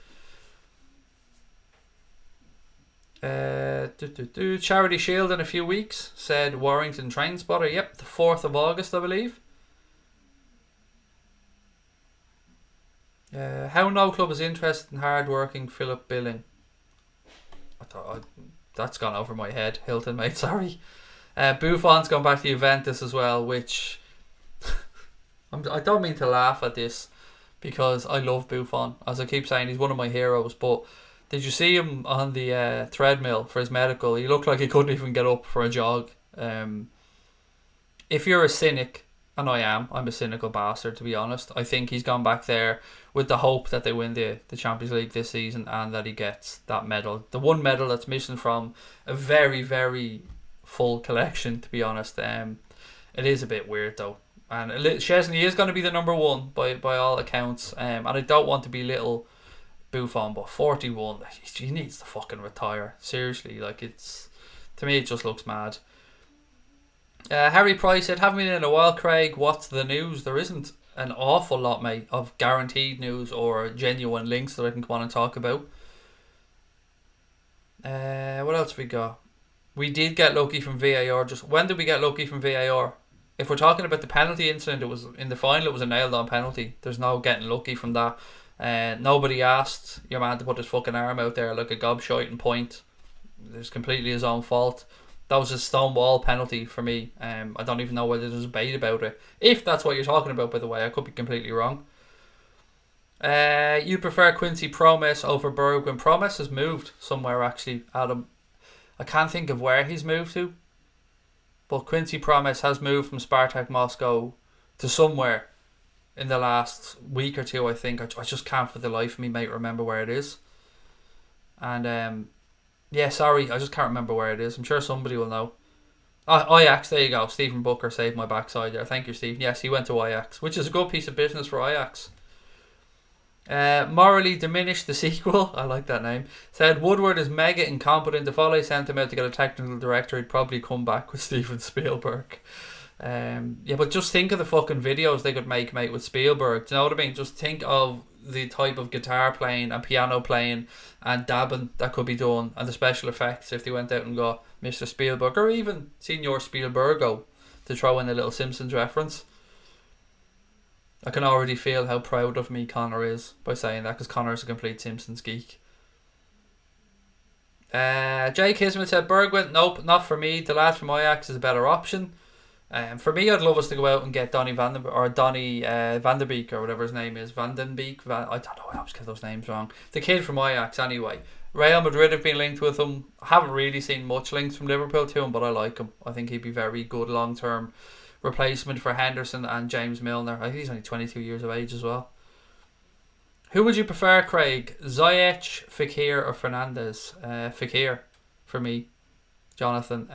Charity Shield in a few weeks, said Warrington Train Spotter. Yep, the 4th of August, I believe. How no club is interested in hard-working Philip Billing. That's gone over my head, Hilton, mate, sorry. Buffon's gone back to Juventus as well, which I don't mean to laugh at this because I love Buffon. As I keep saying, he's one of my heroes, but did you see him on the treadmill for his medical? He looked like he couldn't even get up for a jog. If you're a cynic, and I'm a cynical bastard, to be honest, I think he's gone back there with the hope that they win the Champions League this season and that he gets that medal. The one medal that's missing from a very, very full collection, to be honest. It is a bit weird, though. And Chesney is going to be the number one by all accounts. And I don't want to be little Buffon, but 41, he needs to fucking retire. Seriously, like, it's, to me, it just looks mad. Harry Price said, haven't been in a while, Craig. What's the news? There isn't an awful lot, mate, of guaranteed news or genuine links that I can come on and talk about. What else we got? We did get lucky from VAR. Just when did we get lucky from VAR? If we're talking about the penalty incident, it was in the final. It was a nailed-on penalty. There's no getting lucky from that. Nobody asked your man to put his fucking arm out there like a gobshite and point. It was completely his own fault. That was a stonewall penalty for me. I don't even know whether there's a debate about it. If that's what you're talking about, by the way, I could be completely wrong. You prefer Quincy Promes over Berg when Promes has moved somewhere, actually, Adam. I can't think of where he's moved to, but Quincy Promes has moved from Spartak Moscow to somewhere in the last week or two, I think. I just can't for the life of me, mate, remember where it is. And yeah, sorry, I just can't remember where it is. I'm sure somebody will know. Ajax, there you go. Stephen Booker saved my backside there. Thank you, Steve. Yes, he went to Ajax, which is a good piece of business for Ajax. Morally diminished the sequel. I like that name. Said Woodward is mega incompetent. If Ole sent him out to get a technical director, he'd probably come back with Steven Spielberg. Yeah, but just think of the fucking videos they could make, mate, with Spielberg. Do you know what I mean? Just think of the type of guitar playing and piano playing and dabbing that could be done, and the special effects if they went out and got Mr. Spielberg or even Senior Spielbergo to throw in a little Simpsons reference. I can already feel how proud of me Connor is by saying that, because Connor is a complete Simpsons geek. Jay Kismet said Berg went, nope, not for me. The lad from Ajax is a better option. For me, I'd love us to go out and get Donny Van der Beek or whatever his name is. I don't know, I always get those names wrong. The kid from Ajax anyway. Real Madrid have been linked with him. I haven't really seen much links from Liverpool to him, but I like him. I think he'd be very good long term replacement for Henderson and James Milner. I think he's only 22 years of age as well. Who would you prefer, Craig? Ziyech, Fekir or Fernandes? Fekir for me, Jonathan.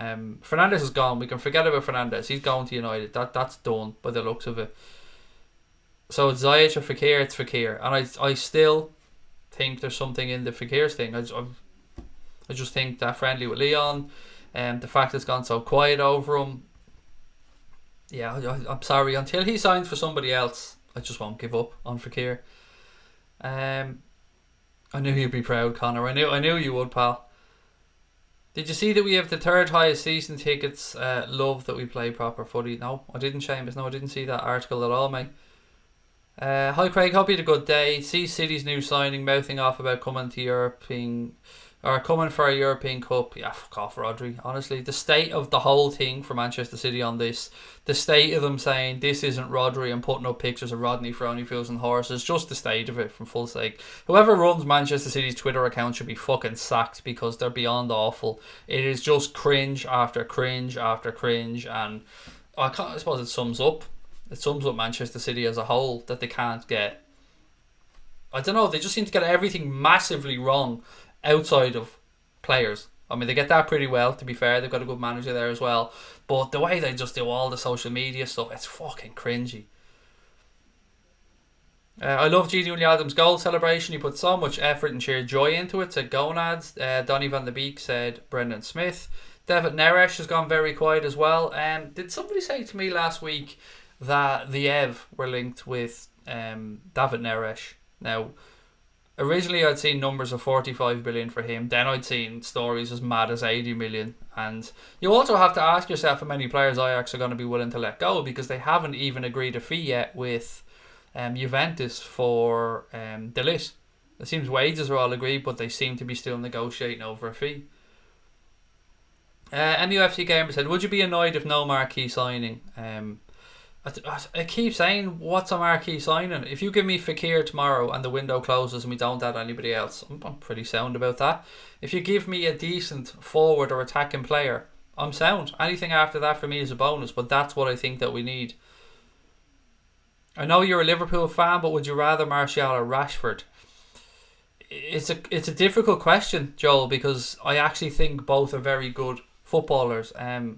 Fernandes is gone. We can forget about Fernandes. He's going to United. That's done by the looks of it. So it's Ziyech or Fekir. It's Fekir. And I still think there's something in the Fekir's thing. I just think that friendly with Leon and the fact it's gone so quiet over him. Yeah, I'm sorry. Until he signs for somebody else, I just won't give up on Fekir. I knew you'd be proud, Connor. I knew you would, pal. Did you see that we have the third highest season tickets? Love that we play proper footy. No, I didn't, Seamus. No, I didn't see that article at all, mate. Hi, Craig. Hope you had a good day. See City's new signing mouthing off about coming to European... or coming for a European Cup. Yeah, fuck off, Rodri. Honestly, the state of the whole thing for Manchester City on this, the state of them saying this isn't Rodri and putting up pictures of Rodney for only fools and horses, just the state of it, from full sake. Whoever runs Manchester City's Twitter account should be fucking sacked, because they're beyond awful. It is just cringe after cringe after cringe, and I suppose it sums up Manchester City as a whole, that they can't get... I don't know, they just seem to get everything massively wrong outside of players. I mean, they get that pretty well, to be fair. They've got a good manager there as well, but the way they just do all the social media stuff, it's fucking cringy. I love Gini Adams' goal celebration. He put so much effort and sheer joy into it, said Gonads. Donny van de Beek said Brendan Smith. David Neres has gone very quiet as well. Did somebody say to me last week that the Ev were linked with David Neres? Now, originally I'd seen numbers of 45 billion for him, then I'd seen stories as mad as 80 million, and you also have to ask yourself how many players Ajax are going to be willing to let go, because they haven't even agreed a fee yet with Juventus for De Ligt. It seems wages are all agreed, but they seem to be still negotiating over a fee. MUFC Gamer said, would you be annoyed if no marquee signing? I keep saying, what's a marquee signing? If you give me Fekir tomorrow and the window closes and we don't add anybody else, I'm pretty sound about that. If you give me a decent forward or attacking player, I'm sound. Anything after that for me is a bonus, but that's what I think that we need. I know you're a Liverpool fan, but would you rather Martial or Rashford? It's a difficult question, Joel, because I actually think both are very good footballers. I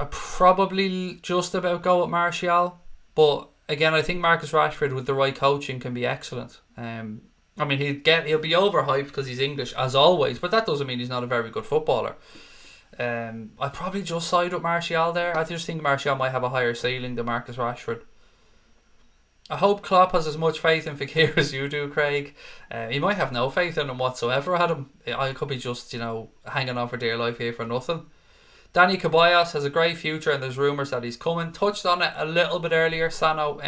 probably just about go with Martial, but again, I think Marcus Rashford with the right coaching can be excellent. I mean, he'll be overhyped because he's English as always, but that doesn't mean he's not a very good footballer. I'd probably just side with Martial there. I just think Martial might have a higher ceiling than Marcus Rashford. I hope Klopp has as much faith in Fekir as you do, Craig. He might have no faith in him whatsoever, Adam. I could be just, hanging on for dear life here for nothing. Danny Ceballos has a great future and there's rumours that he's coming. Touched on it a little bit earlier, Sano.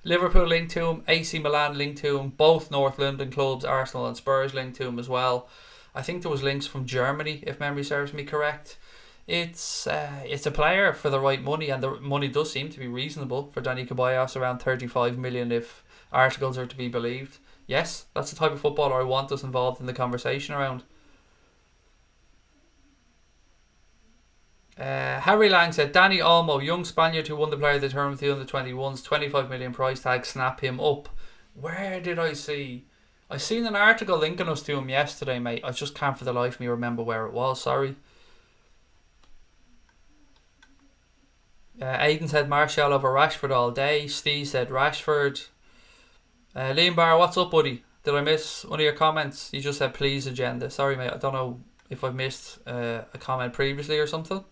Liverpool linked to him, AC Milan linked to him, both North London clubs, Arsenal and Spurs linked to him as well. I think there was links from Germany, if memory serves me correct. It's a player for the right money, and the money does seem to be reasonable for Danny Ceballos, around 35 million if articles are to be believed. Yes, that's the type of footballer I want us involved in the conversation around. Harry Lang said, Danny Olmo, young Spaniard who won the player of the tournament with the under-21s, 25 million price tag, snap him up. Where did I see? I seen an article linking us to him yesterday, mate. I just can't for the life of me remember where it was, sorry. Aidan said Martial over Rashford all day. Steve said Rashford. Liam Barr, what's up, buddy? Did I miss one of your comments? You just said please agenda. Sorry, mate. I don't know if I missed a comment previously or something.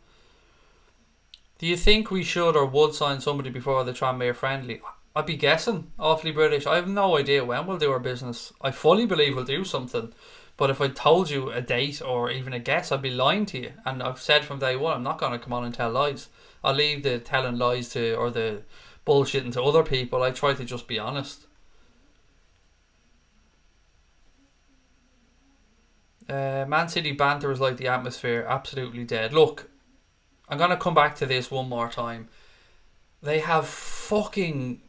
Do you think we should or would sign somebody before the Tranmere friendly? I'd be guessing. Awfully British. I have no idea when we'll do our business. I fully believe we'll do something. But if I told you a date or even a guess, I'd be lying to you. And I've said from day one, I'm not going to come on and tell lies. I'll leave the telling lies to, or the bullshitting to other people. I try to just be honest. Man City banter is like the atmosphere, absolutely dead. Look, I'm going to come back to this one more time. They have fucking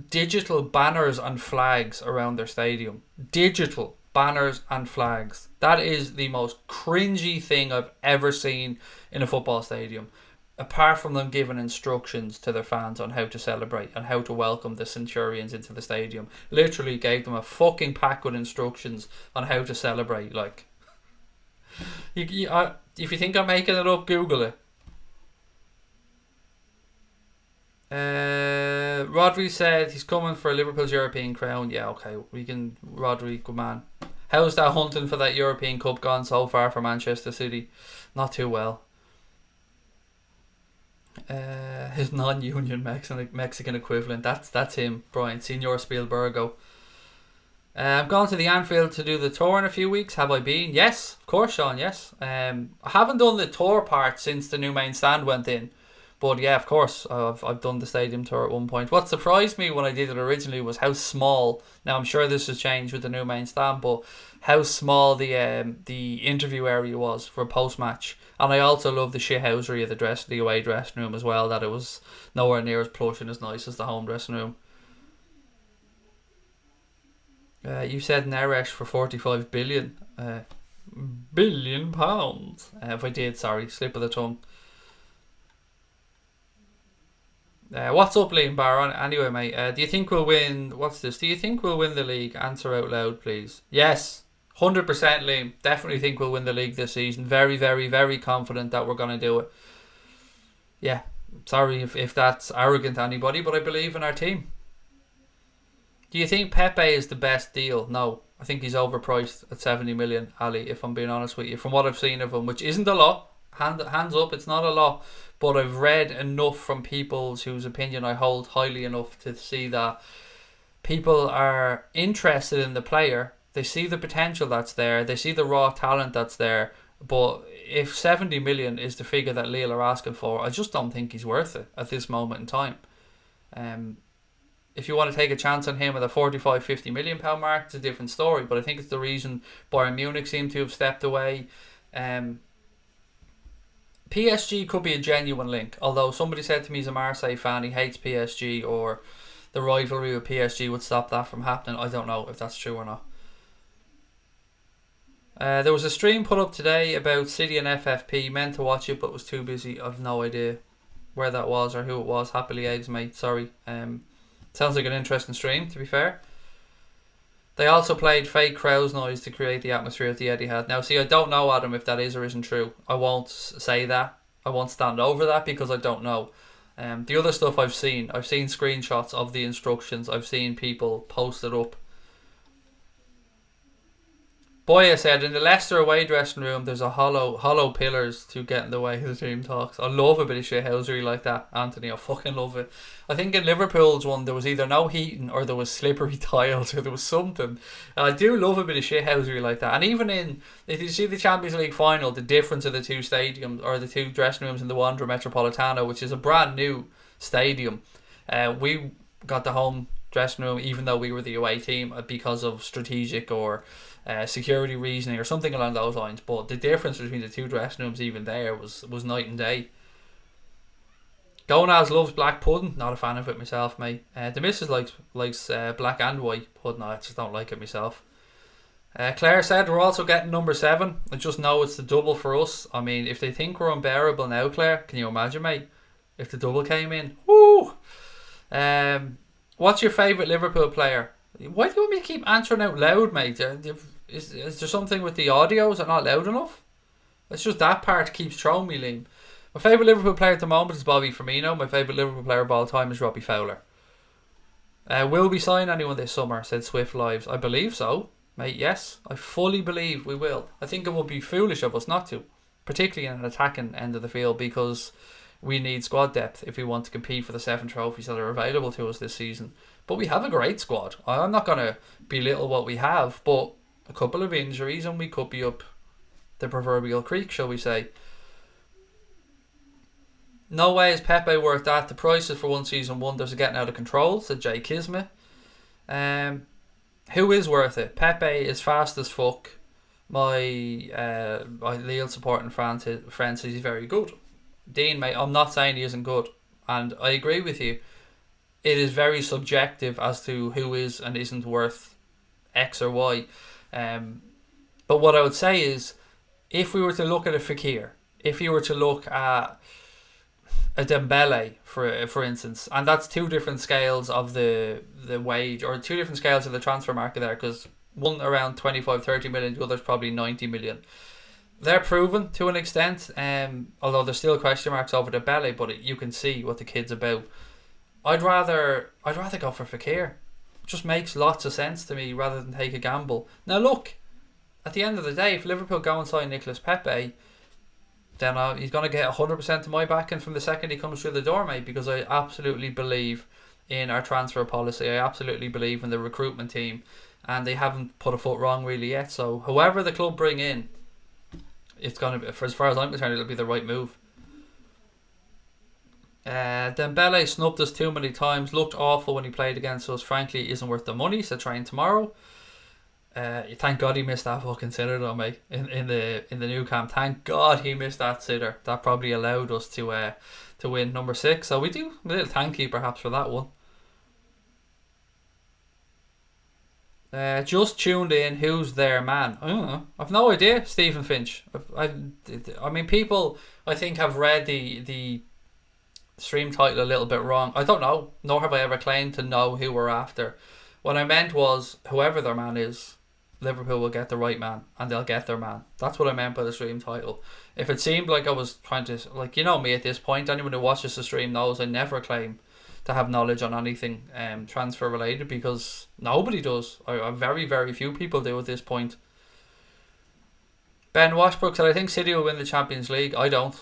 digital banners and flags around their stadium. Digital banners and flags. That is the most cringy thing I've ever seen in a football stadium. Apart from them giving instructions to their fans on how to celebrate and how to welcome the Centurions into the stadium. Literally gave them a fucking pack with instructions on how to celebrate. Like, if you think I'm making it up, Google it. Rodri said he's coming for Liverpool's European crown. Yeah, okay, we can. Rodri, good man. How's that hunting for that European Cup gone so far for Manchester City? Not too well. His non-union Mexican equivalent. That's him, Brian. Senor Spielbergo. I'm going to the Anfield to do the tour in a few weeks. Have I been? Yes, of course, Sean. Yes. I haven't done the tour part since the new main stand went in. But yeah, of course, I've done the stadium tour at one point. What surprised me when I did it originally was how small. Now I'm sure this has changed with the new main stand, but how small the interview area was for post match. And I also love the shithousery of the away dressing room as well. That it was nowhere near as plush and as nice as the home dressing room. You said Neresh for 45 billion. Billion pounds. If I did, sorry, slip of the tongue. What's up, Liam Barron? Anyway, mate, do you think we'll win? What's this? Do you think we'll win the league? Answer out loud, please. Yes, 100%, Liam. Definitely think we'll win the league this season. Very, very, very confident that we're going to do it. Yeah, sorry if that's arrogant to anybody, but I believe in our team. Do you think Pepe is the best deal? No, I think he's overpriced at 70 million, Ali, if I'm being honest with you. From what I've seen of him, which isn't a lot. Hands up, it's not a lot. But I've read enough from people whose opinion I hold highly enough to see that people are interested in the player. They see the potential that's there. They see the raw talent that's there. But if 70 million is the figure that Lille are asking for, I just don't think he's worth it at this moment in time. If you want to take a chance on him at the 45, 50 million pound mark, it's a different story. But I think it's the reason Bayern Munich seem to have stepped away. PSG could be a genuine link, although somebody said to me he's a Marseille fan, he hates PSG, or the rivalry with PSG would stop that from happening. I don't know if that's true or not. There was a stream put up today about City and FFP, meant to watch it but was too busy. I've no idea where that was or who it was. Happily eggs, mate, sorry. Sounds like an interesting stream, to be fair. They also played fake crowds noise to create the atmosphere at the Etihad. Now, see, I don't know, Adam, if that is or isn't true. I won't say that. I won't stand over that because I don't know. The other stuff I've seen screenshots of the instructions. I've seen people post it up. Boya said, in the Leicester away dressing room, there's a hollow pillars to get in the way of the team talks. I love a bit of shithousery like that, Anthony. I fucking love it. I think in Liverpool's one, there was either no heating or there was slippery tiles or there was something. I do love a bit of shithousery like that. And even if you see the Champions League final, the difference of the two stadiums, or the two dressing rooms in the Wanda Metropolitano, which is a brand new stadium. We got the home dressing room even though we were the away team because of strategic or security reasoning or something along those lines, but the difference between the two dressing rooms even there was night and day. Gonaz loves black pudding. Not a fan of it myself, mate. The missus likes black and white pudding. I just don't like it myself. Claire said we're also getting number 7. I just know it's the double for us. I mean, if they think we're unbearable now, Claire, can you imagine, mate? If the double came in, woo! What's your favourite Liverpool player? Why do you want me to keep answering out loud, mate? Is there something with the audio? Is it not loud enough? It's just that part keeps throwing me, Liam. My favourite Liverpool player at the moment is Bobby Firmino. My favourite Liverpool player of all time is Robbie Fowler. Will we sign anyone this summer? Said Swift Lives. I believe so, mate. Yes, I fully believe we will. I think it would be foolish of us not to, particularly in an attacking end of the field, because we need squad depth if we want to compete for the 7 trophies that are available to us this season. But we have a great squad. I'm not going to belittle what we have, but a couple of injuries and we could be up the proverbial creek, shall we say. No way is Pepe worth that. The prices for one season wonders are getting out of control, said Jay Kismet. Who is worth it? Pepe is fast as fuck. My Lille supporting friend says he's very good. Dean, mate, I'm not saying he isn't good, and I agree with you. It is very subjective as to who is and isn't worth X or Y. But what I would say is, if we were to look at a Fekir, if you were to look at a Dembele, for instance, and that's two different scales of the wage, or two different scales of the transfer market there, because one around 25-30 million, the other's probably 90 million. They're proven to an extent, although there's still question marks over Dembele, but you can see what the kid's about. I'd rather go for Fekir. It just makes lots of sense to me rather than take a gamble. Now look, at the end of the day, if Liverpool go and sign Nicolas Pepe, then he's going to get 100% of my backing from the second he comes through the door, mate, because I absolutely believe in our transfer policy. I absolutely believe in the recruitment team, and they haven't put a foot wrong really yet. So whoever the club bring in, it's going to be, for as far as I'm concerned, it'll be the right move. Dembele snubbed us too many times, looked awful when he played against us. Frankly, isn't worth the money, so train tomorrow. Thank God he missed that fucking sitter though, mate, in the new camp. Thank God he missed that sitter. That probably allowed us to win number 6. So we do a little thank you perhaps for that one. Just tuned in. Who's there, man? I don't know. I've no idea. Stephen Finch. I mean, people I think have read the stream title a little bit wrong. I don't know. Nor have I ever claimed to know who we're after. What I meant was, whoever their man is, Liverpool will get the right man, and they'll get their man. That's what I meant by the stream title. If it seemed like I was trying to, like, you know me at this point, anyone who watches the stream knows I never claim to have knowledge on anything transfer related, because nobody does. Very, very few people do at this point. Ben Washbrook said, I think City will win the Champions League. I don't.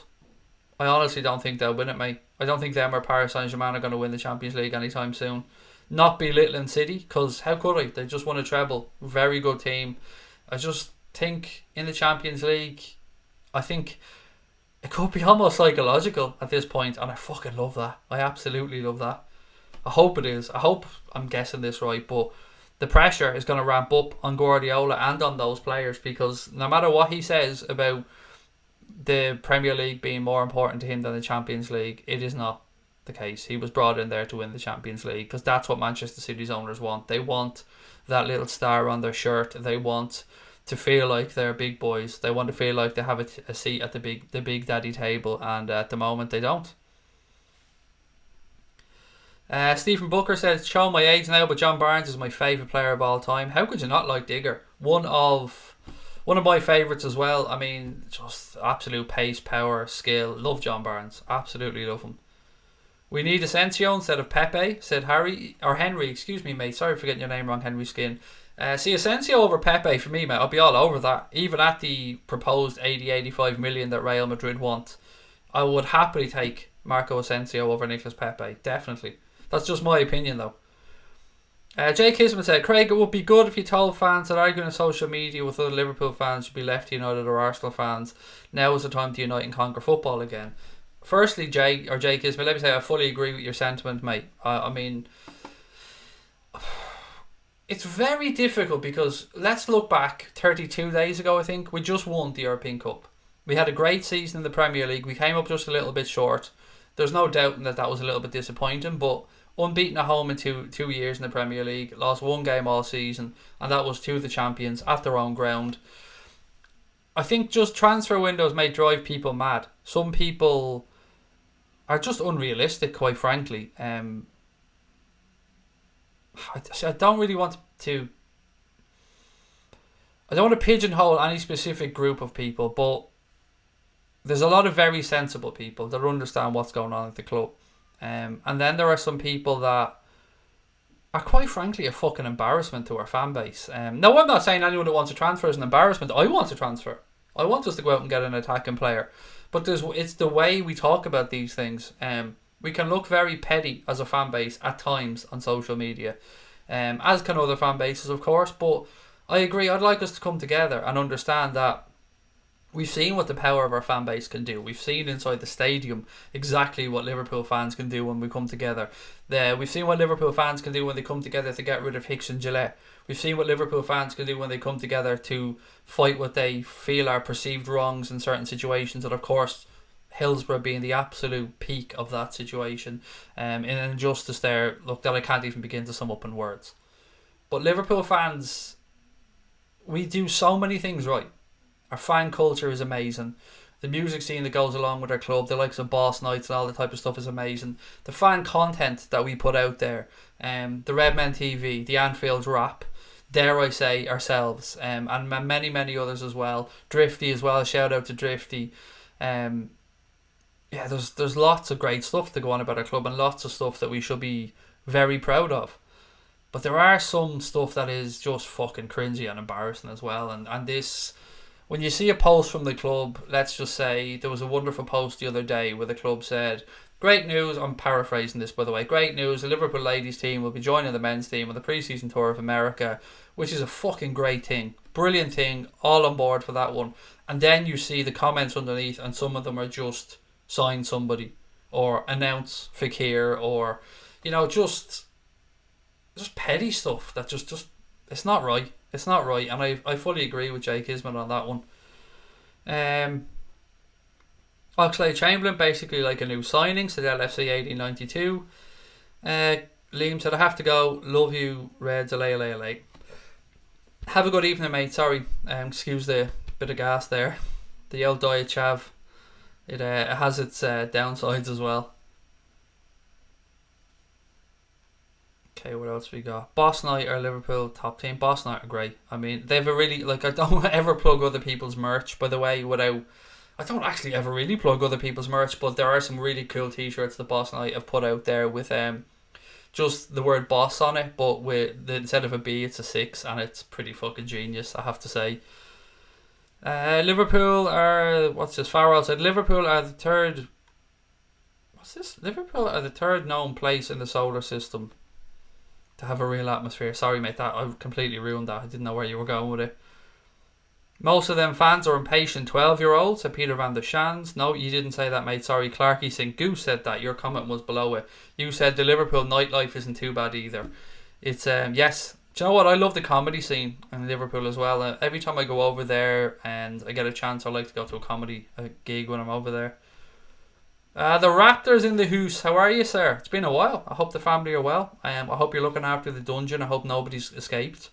I honestly don't think they'll win it, mate. I don't think them or Paris Saint-Germain are going to win the Champions League anytime soon. Not belittling City, because how could I? They just won a treble. Very good team. I just think in the Champions League, I think it could be almost psychological at this point, and I fucking love that. I absolutely love that. I hope it is. I hope I'm guessing this right, but the pressure is going to ramp up on Guardiola and on those players, because no matter what he says about the Premier League being more important to him than the Champions League, it is not the case. He was brought in there to win the Champions League, because that's what Manchester City's owners want. They want that little star on their shirt. They want to feel like they're big boys. They want to feel like they have a seat at the big daddy table, and at the moment they don't. Stephen Booker says, show my age now, but John Barnes is my favourite player of all time. How could you not like Digger? One of my favourites as well. I mean, just absolute pace, power, skill. Love John Barnes. Absolutely love him. We need Asensio instead of Pepe, said Henry, excuse me, mate. Sorry for getting your name wrong, Henry Skin. See, Asensio over Pepe for me, mate. I'll be all over that. Even at the proposed 80-85 million that Real Madrid want, I would happily take Marco Asensio over Nicolas Pepe. Definitely. That's just my opinion, though. Jay Kisman said, Craig, it would be good if you told fans that arguing on social media with other Liverpool fans should be left to United or Arsenal fans. Now is the time to unite and conquer football again. Firstly, Jay Kisman, let me say I fully agree with your sentiment, mate. I mean, it's very difficult because let's look back 32 days ago, I think. We just won the European Cup. We had a great season in the Premier League. We came up just a little bit short. There's no doubt that was a little bit disappointing, but unbeaten at home in two years in the Premier League, lost one game all season, and that was to the champions at their own ground. I think just transfer windows may drive people mad. Some people are just unrealistic, quite frankly. I don't really want to. I don't want to pigeonhole any specific group of people, but there's a lot of very sensible people that understand what's going on at the club. And then there are some people that are quite frankly a fucking embarrassment to our fan base. No, I'm not saying anyone that wants to transfer is an embarrassment. I want to transfer. I want us to go out and get an attacking player. But it's the way we talk about these things. We can look very petty as a fan base at times on social media, as can other fan bases, of course. But I agree. I'd like us to come together and understand that we've seen what the power of our fan base can do. We've seen inside the stadium exactly what Liverpool fans can do when we come together. We've seen what Liverpool fans can do when they come together to get rid of Hicks and Gillette. We've seen what Liverpool fans can do when they come together to fight what they feel are perceived wrongs in certain situations. And of course, Hillsborough being the absolute peak of that situation. In an injustice there, look, that I can't even begin to sum up in words. But Liverpool fans, we do so many things right. Our fan culture is amazing. The music scene that goes along with our club, the likes of Boss Nights and all that type of stuff is amazing. The fan content that we put out there, the Redmen TV, the Anfield rap, dare I say ourselves, and many, many others as well. Drifty as well, shout out to Drifty. There's lots of great stuff to go on about our club and lots of stuff that we should be very proud of. But there are some stuff that is just fucking cringy and embarrassing as well. And this, when you see a post from the club, let's just say there was a wonderful post the other day where the club said, great news, I'm paraphrasing this by the way, great news, the Liverpool ladies team will be joining the men's team on the pre-season tour of America, which is a fucking great thing, brilliant thing, all on board for that one. And then you see the comments underneath and some of them are just sign somebody or announce Fekir or, just petty stuff that just it's not right. It's not right, and I fully agree with Jake Isman on that one. Oxlade-Chamberlain, basically like a new signing, said LFC 1892. Liam said, I have to go. Love you, Reds. Alay. Have a good evening, mate. Sorry, excuse the bit of gas there. The old diet chav. It has its downsides as well. Okay, what else we got? Boss Night are Liverpool top team. Boss Night are great. I mean, they have a really, I don't ever plug other people's merch, by the way, I don't actually ever really plug other people's merch, but there are some really cool t-shirts that Boss Night have put out there with just the word boss on it, but with instead of a B, it's a 6, and it's pretty fucking genius, I have to say. Liverpool are, what's this? Farrell said, Liverpool are the third known place in the solar system to have a real atmosphere. Sorry, mate, that I completely ruined that. I didn't know where you were going with it. Most of them fans are impatient 12-year-olds, said Peter van der Shans. No, you didn't say that, mate. Sorry, Clarky St. Goose said that. Your comment was below it. You said the Liverpool nightlife isn't too bad either. It's, yes. Do you know what? I love the comedy scene in Liverpool as well. Every time I go over there and I get a chance, I like to go to a comedy gig when I'm over there. The Raptors in the house. How are you, sir? It's been a while. I hope the family are well. I hope you're looking after the dungeon. I hope nobody's escaped.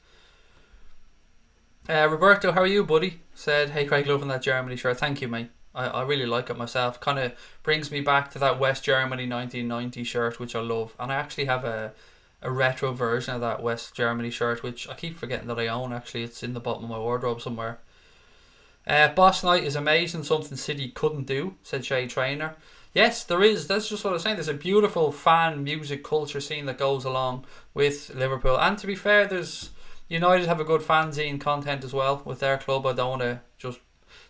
Roberto, how are you, buddy? Said, hey Craig, loving that Germany shirt. Thank you, mate. I really like it myself. Kind of brings me back to that West Germany 1990 shirt, which I love. And I actually have a retro version of that West Germany shirt, which I keep forgetting that I own. Actually, it's in the bottom of my wardrobe somewhere. Boss Night is amazing, something City couldn't do, said Shay Trainer. Yes, there is. That's just what I was saying. There's a beautiful fan music culture scene that goes along with Liverpool. And to be fair, there's United have a good fanzine content as well with their club. I don't want to just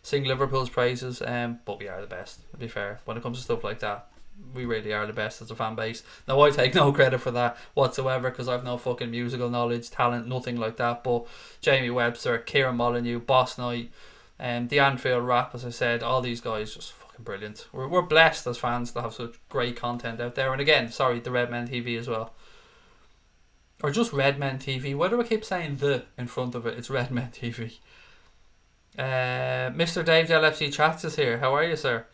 sing Liverpool's praises, but we are the best, to be fair. When it comes to stuff like that, we really are the best as a fan base. Now, I take no credit for that whatsoever because I've no fucking musical knowledge, talent, nothing like that. But Jamie Webster, Kieran Molyneux, Boss Knight, the Anfield Rap, as I said, all these guys just fucking brilliant. We're blessed as fans to have such great content out there. And again, sorry, the Redmen TV as well. Or just Redmen TV. Why do I keep saying the in front of it? It's Redmen TV. Mr. Dave LFC Chats is here. How are you, sir?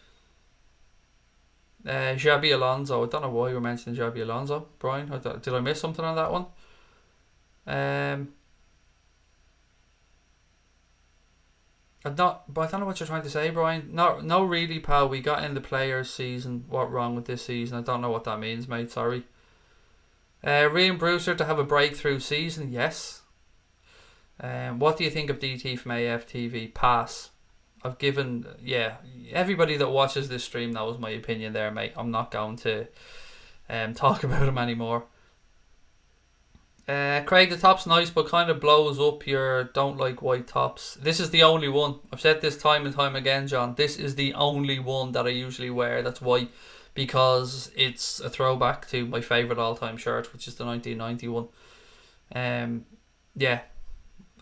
Xabi Alonso. I don't know why you were mentioning Xabi Alonso, Brian. Did I miss something on that one? I don't know what you're trying to say, Brian. No, really, pal. We got in the players season. What wrong with this season? I don't know what that means, mate. Sorry. Ryan Brewster to have a breakthrough season. Yes. What do you think of DT from AFTV? Pass. I've given, everybody that watches this stream knows my opinion there, mate. I'm not going to talk about him anymore. Craig, the top's nice, but kind of blows up your don't like white tops. This is the only one. I've said this time and time again, John. This is the only one that I usually wear that's white because it's a throwback to my favourite all-time shirt, which is the 1991.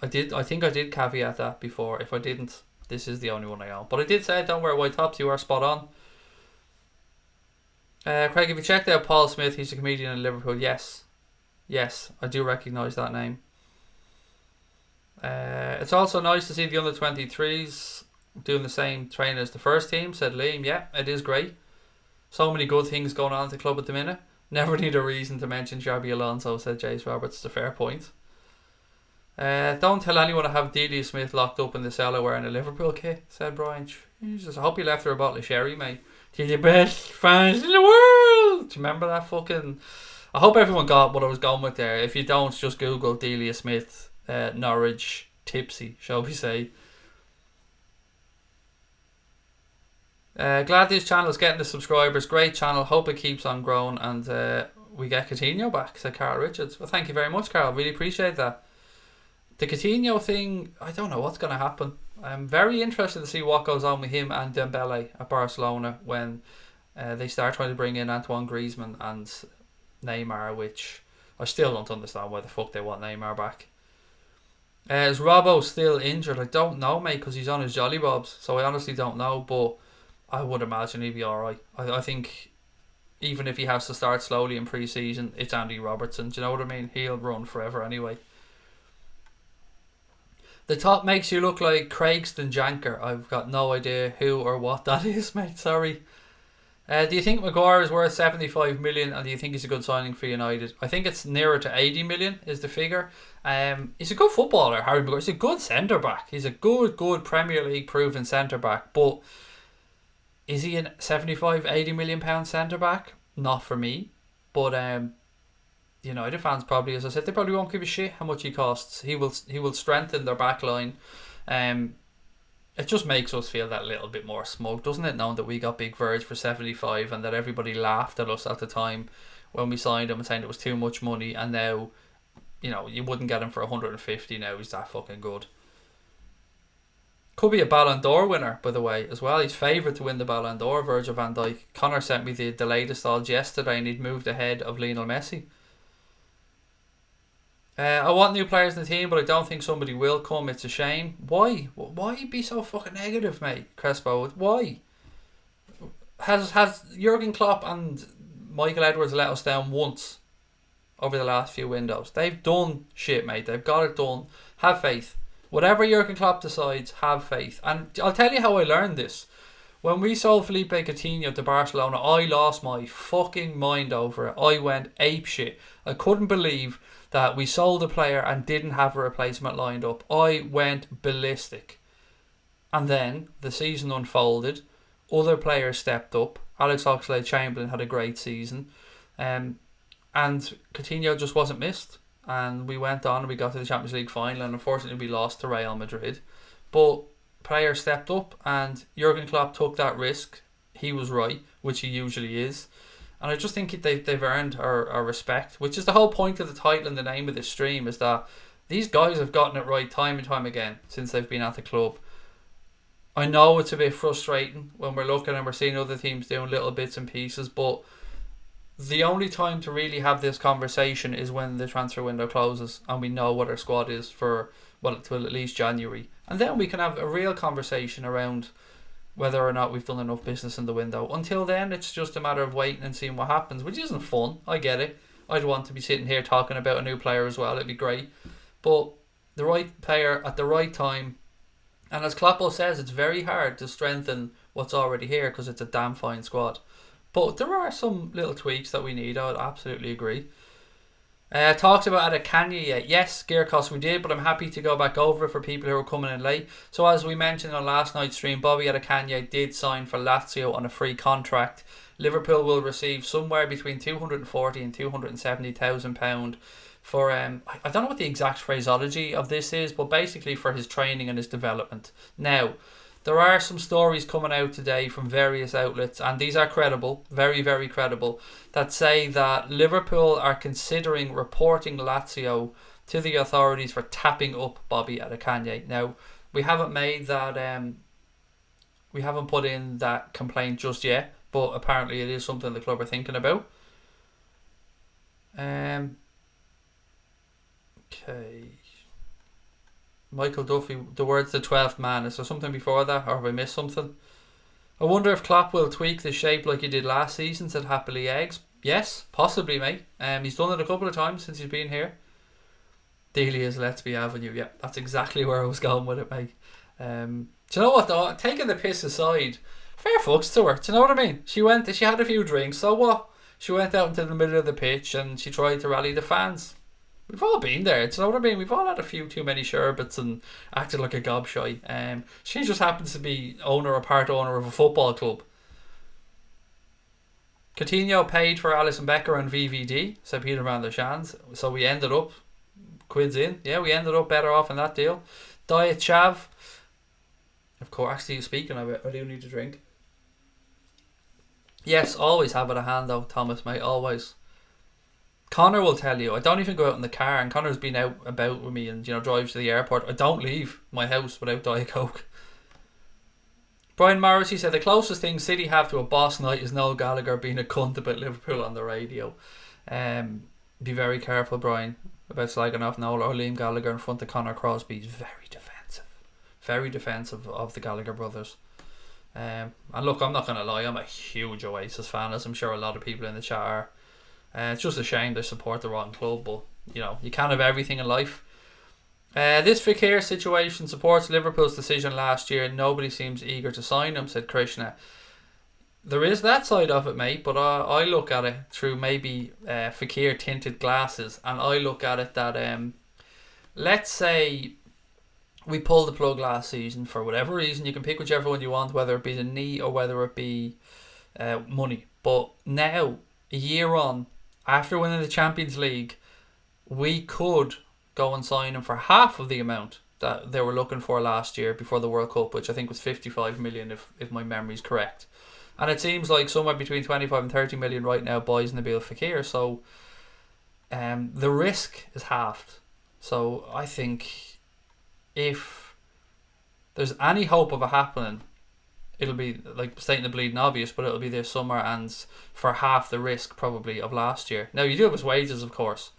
I think I did caveat that before. If I didn't, this is the only one I own. But I did say don't wear white tops. You are spot on. Craig, have you checked out Paul Smith? He's a comedian in Liverpool. Yes, I do recognise that name. It's also nice to see the under-23s doing the same training as the first team, said Liam. Yeah, it is great. So many good things going on at the club at the minute. Never need a reason to mention Xabi Alonso, said Jace Roberts. It's a fair point. Don't tell anyone I have Delia Smith locked up in the cellar wearing a Liverpool kit, said Brian. Jesus, I hope you left her a bottle of sherry, mate. She's the best fans in the world. Do you remember that fucking... I hope everyone got what I was going with there. If you don't, just Google Delia Smith, Norwich, tipsy, shall we say. Glad this channel is getting the subscribers. Great channel. Hope it keeps on growing and we get Coutinho back, said Carl Richards. Well, thank you very much, Carl. Really appreciate that. The Coutinho thing, I don't know what's going to happen. I'm very interested to see what goes on with him and Dembele at Barcelona when they start trying to bring in Antoine Griezmann and Neymar, which I still don't understand why the fuck they want Neymar back. Is Robbo still injured? I don't know, mate, because he's on his jolly bobs, so I honestly don't know, but I would imagine he'd be alright. I think even if he has to start slowly in pre-season, it's Andy Robertson, do you know what I mean? He'll run forever anyway. The top makes you look like Craigston Janker. I've got no idea who or what that is, mate. Sorry. Do you think Maguire is worth 75 million and do you think he's a good signing for United? I think it's nearer to 80 million is the figure. He's a good footballer, Harry Maguire. He's a good centre-back. He's a good Premier League proven centre-back. But is he a 75, 80 million pound centre-back? Not for me. But United fans probably, as I said, they probably won't give a shit how much he costs. He will strengthen their back line. It just makes us feel that little bit more smug, doesn't it, knowing that we got Big Verge for 75 and that everybody laughed at us at the time when we signed him and saying it was too much money, and now, you wouldn't get him for 150 now. He's that fucking good. Could be a Ballon d'Or winner, by the way, as well. He's favoured to win the Ballon d'Or, Virgil van Dijk. Connor sent me the latest odds yesterday and he'd moved ahead of Lionel Messi. I want new players in the team, but I don't think somebody will come. It's a shame. Why? Why be so fucking negative, mate? Crespo, why? Has Jurgen Klopp and Michael Edwards let us down once over the last few windows? They've done shit, mate. They've got it done. Have faith. Whatever Jurgen Klopp decides, have faith. And I'll tell you how I learned this. When we sold Philippe Coutinho to Barcelona, I lost my fucking mind over it. I went apeshit. I couldn't believe that we sold a player and didn't have a replacement lined up. I went ballistic. And then the season unfolded. Other players stepped up. Alex Oxlade-Chamberlain had a great season. And Coutinho just wasn't missed. And we went on and we got to the Champions League final and unfortunately we lost to Real Madrid. But players stepped up and Jurgen Klopp took that risk. He was right, which he usually is. And I just think they've earned our respect, which is the whole point of the title and the name of this stream, is that these guys have gotten it right time and time again since they've been at the club. I know it's a bit frustrating when we're looking and we're seeing other teams doing little bits and pieces, but the only time to really have this conversation is when the transfer window closes and we know what our squad is for, well, till at least January. And then we can have a real conversation around whether or not we've done enough business in the window. Until then, it's just a matter of waiting and seeing what happens, which isn't fun. I get it. I'd want to be sitting here talking about a new player as well. It'd be great. But the right player at the right time. And as Kloppo says, it's very hard to strengthen what's already here because it's a damn fine squad. But there are some little tweaks that we need. I would absolutely agree. Talked about Adekanye. Yes, Gearcos we did, but I'm happy to go back over it for people who are coming in late. So as we mentioned on last night's stream, Bobby Adekanye did sign for Lazio on a free contract. Liverpool will receive somewhere between £240,000 and £270,000 for I don't know what the exact phraseology of this is, but basically for his training and his development. Now, there are some stories coming out today from various outlets, and these are credible, very, very credible, that say that Liverpool are considering reporting Lazio to the authorities for tapping up Bobby Adekanye. Now, we haven't made that, we haven't put in that complaint just yet, but apparently it is something the club are thinking about. Okay. Michael Duffy, the words the 12th man. Is there something before that, or have I missed something? I wonder if Klopp will tweak the shape like he did last season, said Happily Eggs. Yes, possibly, mate. He's done it a couple of times since he's been here. Delia's Let's Be Avenue. Yeah, that's exactly where I was going with it, mate. Do you know what though? Taking the piss aside, fair fucks to her. Do you know what I mean? She had a few drinks, so what? She went out into the middle of the pitch and she tried to rally the fans. We've all been there, do you know what I mean? We've all had a few too many sherbets and acted like a gobshite. She just happens to be part owner of a football club. Coutinho paid for Alisson Becker and VVD, said Peter Van der Shands. So we ended up, quids in, yeah, we ended up better off in that deal. Diet Chav, of course, actually speaking of it, I do need a drink. Yes, always have it at hand though, Thomas, mate, always. Connor will tell you, I don't even go out in the car, and Connor's been out about with me and, you know, drives to the airport. I don't leave my house without Diet Coke. Brian Morrissey said the closest thing City have to a boss night is Noel Gallagher being a cunt about Liverpool on the radio. Be very careful, Brian, about slagging off Noel or Liam Gallagher in front of Connor Crosby. He's very defensive of the Gallagher brothers. And look, I'm not going to lie, I'm a huge Oasis fan, as I'm sure a lot of people in the chat are. It's just a shame they support the wrong club, but you know, you can't have everything in life. This Fekir situation supports Liverpool's decision last year. Nobody seems eager to sign him, said Krishna. There is that side of it, mate, but I look at it through maybe Fekir tinted glasses, and I look at it that let's say we pulled the plug last season for whatever reason. You can pick whichever one you want, whether it be the knee or whether it be money. But now, a year on, after winning the Champions League, we could go and sign him for half of the amount that they were looking for last year before the World Cup, which I think was 55 million if my memory's correct. And it seems like somewhere between 25 and 30 million right now buys Nabil Fekir. So the risk is halved. So I think if there's any hope of it happening, it'll be, like stating the bleeding obvious, but it'll be this summer and for half the risk probably of last year. Now you do have his wages, of course.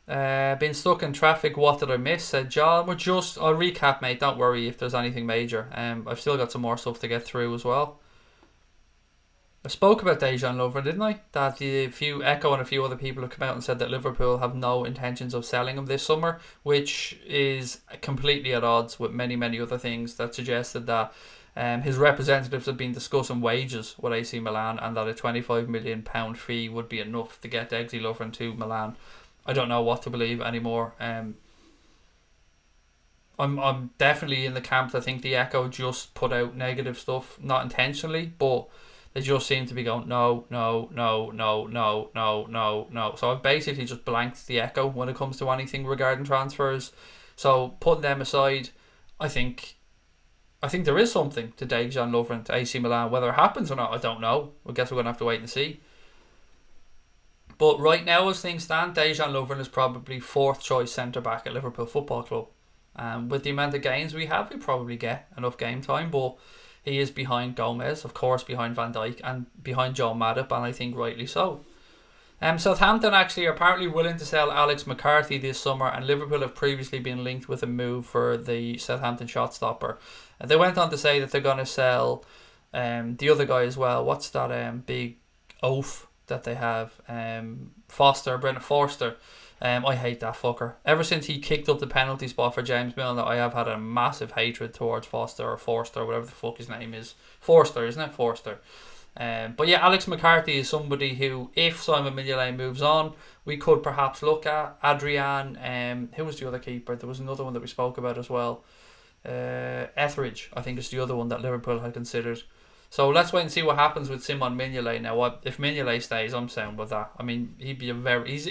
Been stuck in traffic, what did I miss? Said John. I'll recap, mate, don't worry if there's anything major. I've still got some more stuff to get through as well. I spoke about Dejan Lovren, didn't I? That Echo and a few other people have come out and said that Liverpool have no intentions of selling him this summer, which is completely at odds with many, many other things that suggested that his representatives have been discussing wages with AC Milan and that a £25 million fee would be enough to get Dexy Lovren to Milan. I don't know what to believe anymore. I'm definitely in the camp that I think the Echo just put out negative stuff, not intentionally, but they just seem to be going, no. So I've basically just blanked the Echo when it comes to anything regarding transfers. So putting them aside, I think there is something to Dejan Lovren to AC Milan. Whether it happens or not, I don't know. I guess we're going to have to wait and see. But right now, as things stand, Dejan Lovren is probably fourth choice centre back at Liverpool Football Club. With the amount of games we have, we probably get enough game time, but he is behind Gomez, of course, behind Van Dijk, and behind Joe Matip, and I think rightly so. Southampton actually are apparently willing to sell Alex McCarthy this summer, and Liverpool have previously been linked with a move for the Southampton shot stopper. They went on to say that they're going to sell the other guy as well. What's that big oaf that they have? Brendan Forster. I hate that fucker. Ever since he kicked up the penalty spot for James Milner, I have had a massive hatred towards Forster, whatever the fuck his name is. Forster, isn't it? Forster. But yeah, Alex McCarthy is somebody who, if Simon Mignolet moves on, we could perhaps look at. Adrian, who was the other keeper? There was another one that we spoke about as well. Etheridge, I think, is the other one that Liverpool had considered. So let's wait and see what happens with Simon Mignolet now. If Mignolet stays, I'm sound with that. I mean, he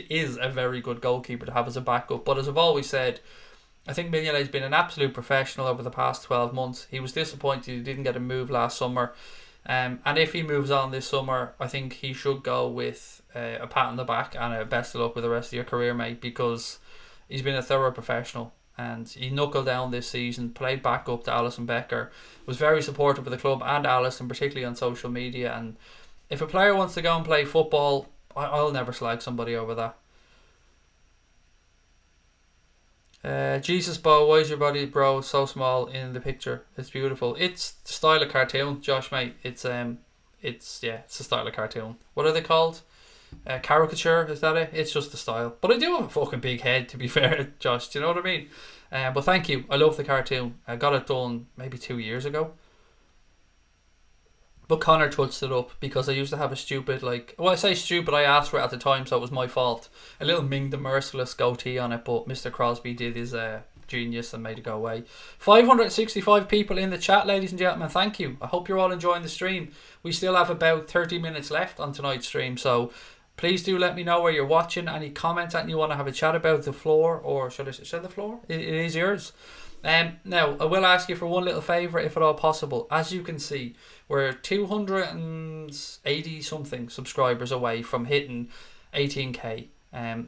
is a very good goalkeeper to have as a backup. But as I've always said, I think Mignolet's been an absolute professional over the past 12 months. He was disappointed he didn't get a move last summer. And if he moves on this summer, I think he should go with a pat on the back and a best of luck with the rest of your career, mate, because he's been a thorough professional. And he knuckled down this season, played back up to Alisson Becker, was very supportive of the club and Alisson, particularly on social media. And if a player wants to go and play football, I'll never slag somebody over that. Jesus, Bo, why is your body, bro, so small in the picture? It's beautiful. It's the style of cartoon, Josh, mate. It's the style of cartoon. What are they called? Caricature, is that it? It's just the style. But I do have a fucking big head, to be fair, Josh. Do you know what I mean? But thank you. I love the cartoon. I got it done maybe 2 years ago. But Connor touched it up because I used to have a stupid, I say stupid, I asked for it at the time, so it was my fault. A little Ming the Merciless goatee on it, but Mr. Crosby did his genius and made it go away. 565 people in the chat, ladies and gentlemen. Thank you. I hope you're all enjoying the stream. We still have about 30 minutes left on tonight's stream, so please do let me know where you're watching. Any comments that you want to have a chat about the floor, or should I say the floor? It is yours. Now, I will ask you for one little favour, if at all possible. As you can see, we're 280 something subscribers away from hitting 18k.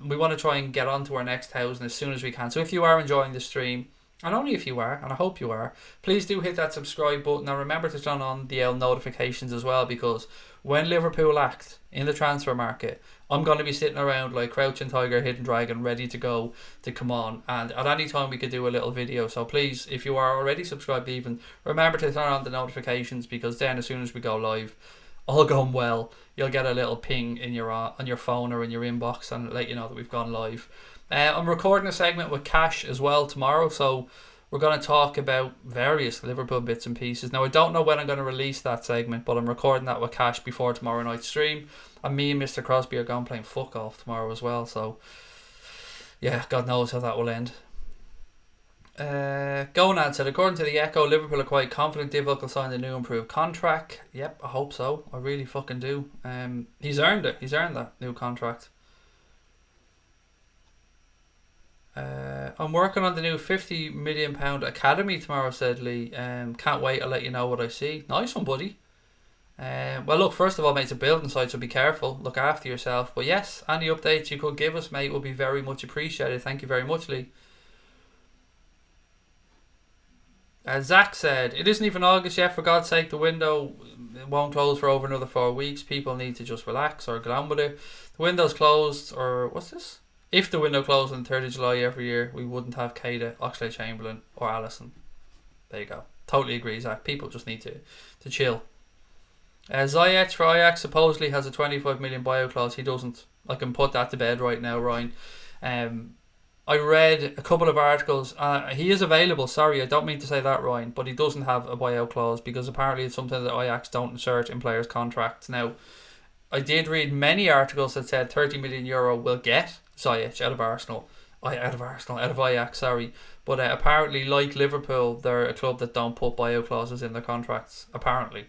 We want to try and get on to our next 1,000 as soon as we can. So if you are enjoying the stream, and only if you are, and I hope you are, please do hit that subscribe button. Now remember to turn on the notifications as well, because when Liverpool act in the transfer market, I'm going to be sitting around like Crouching Tiger, Hidden Dragon, ready to go to come on. And at any time we could do a little video. So please, if you are already subscribed even, remember to turn on the notifications, because then as soon as we go live, all going well, you'll get a little ping in your on your phone or in your inbox and let you know that we've gone live. I'm recording a segment with Cash as well tomorrow, so we're going to talk about various Liverpool bits and pieces. Now, I don't know when I'm going to release that segment, but I'm recording that with Cash before tomorrow night's stream. And me and Mr. Crosby are going playing fuck off tomorrow as well, so yeah, God knows how that will end. Gonad said, according to the Echo, Liverpool are quite confident Divock will sign the new improved contract. Yep, I hope so. I really fucking do. He's earned it. He's earned that new contract. I'm working on the new £50 million academy tomorrow, said Lee. Can't wait, I'll let you know what I see. Nice one, buddy. Well, look, first of all, mate, it's a building site, so be careful. Look after yourself. But yes, any updates you could give us, mate, would be very much appreciated. Thank you very much, Lee. Zach said, it isn't even August yet, for God's sake. The window won't close for over another 4 weeks. People need to just relax or get on with it. The window's closed, or what's this? If the window closed on the 3rd of July every year, we wouldn't have Keita, Oxlade-Chamberlain or Alisson. There you go. Totally agree, Zach. People just need to chill. Ziyech for Ajax supposedly has a 25 million buyout clause. He doesn't. I can put that to bed right now, Ryan. I read a couple of articles. He is available. Sorry, I don't mean to say that, Ryan, but he doesn't have a buyout clause because apparently it's something that Ajax don't insert in players' contracts. Now, I did read many articles that said 30 million euro will get Ziyech out of Ajax, sorry. But apparently, like Liverpool, they're a club that don't put buyout clauses in their contracts, apparently.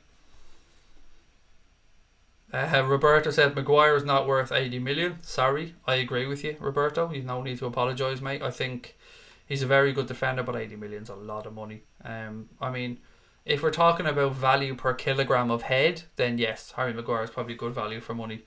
Roberto said Maguire is not worth 80 million. Sorry, I agree with you, Roberto. You've no need to apologise, mate. I think he's a very good defender, but 80 million is a lot of money. I mean, if we're talking about value per kilogram of head, then yes, Harry Maguire is probably good value for money.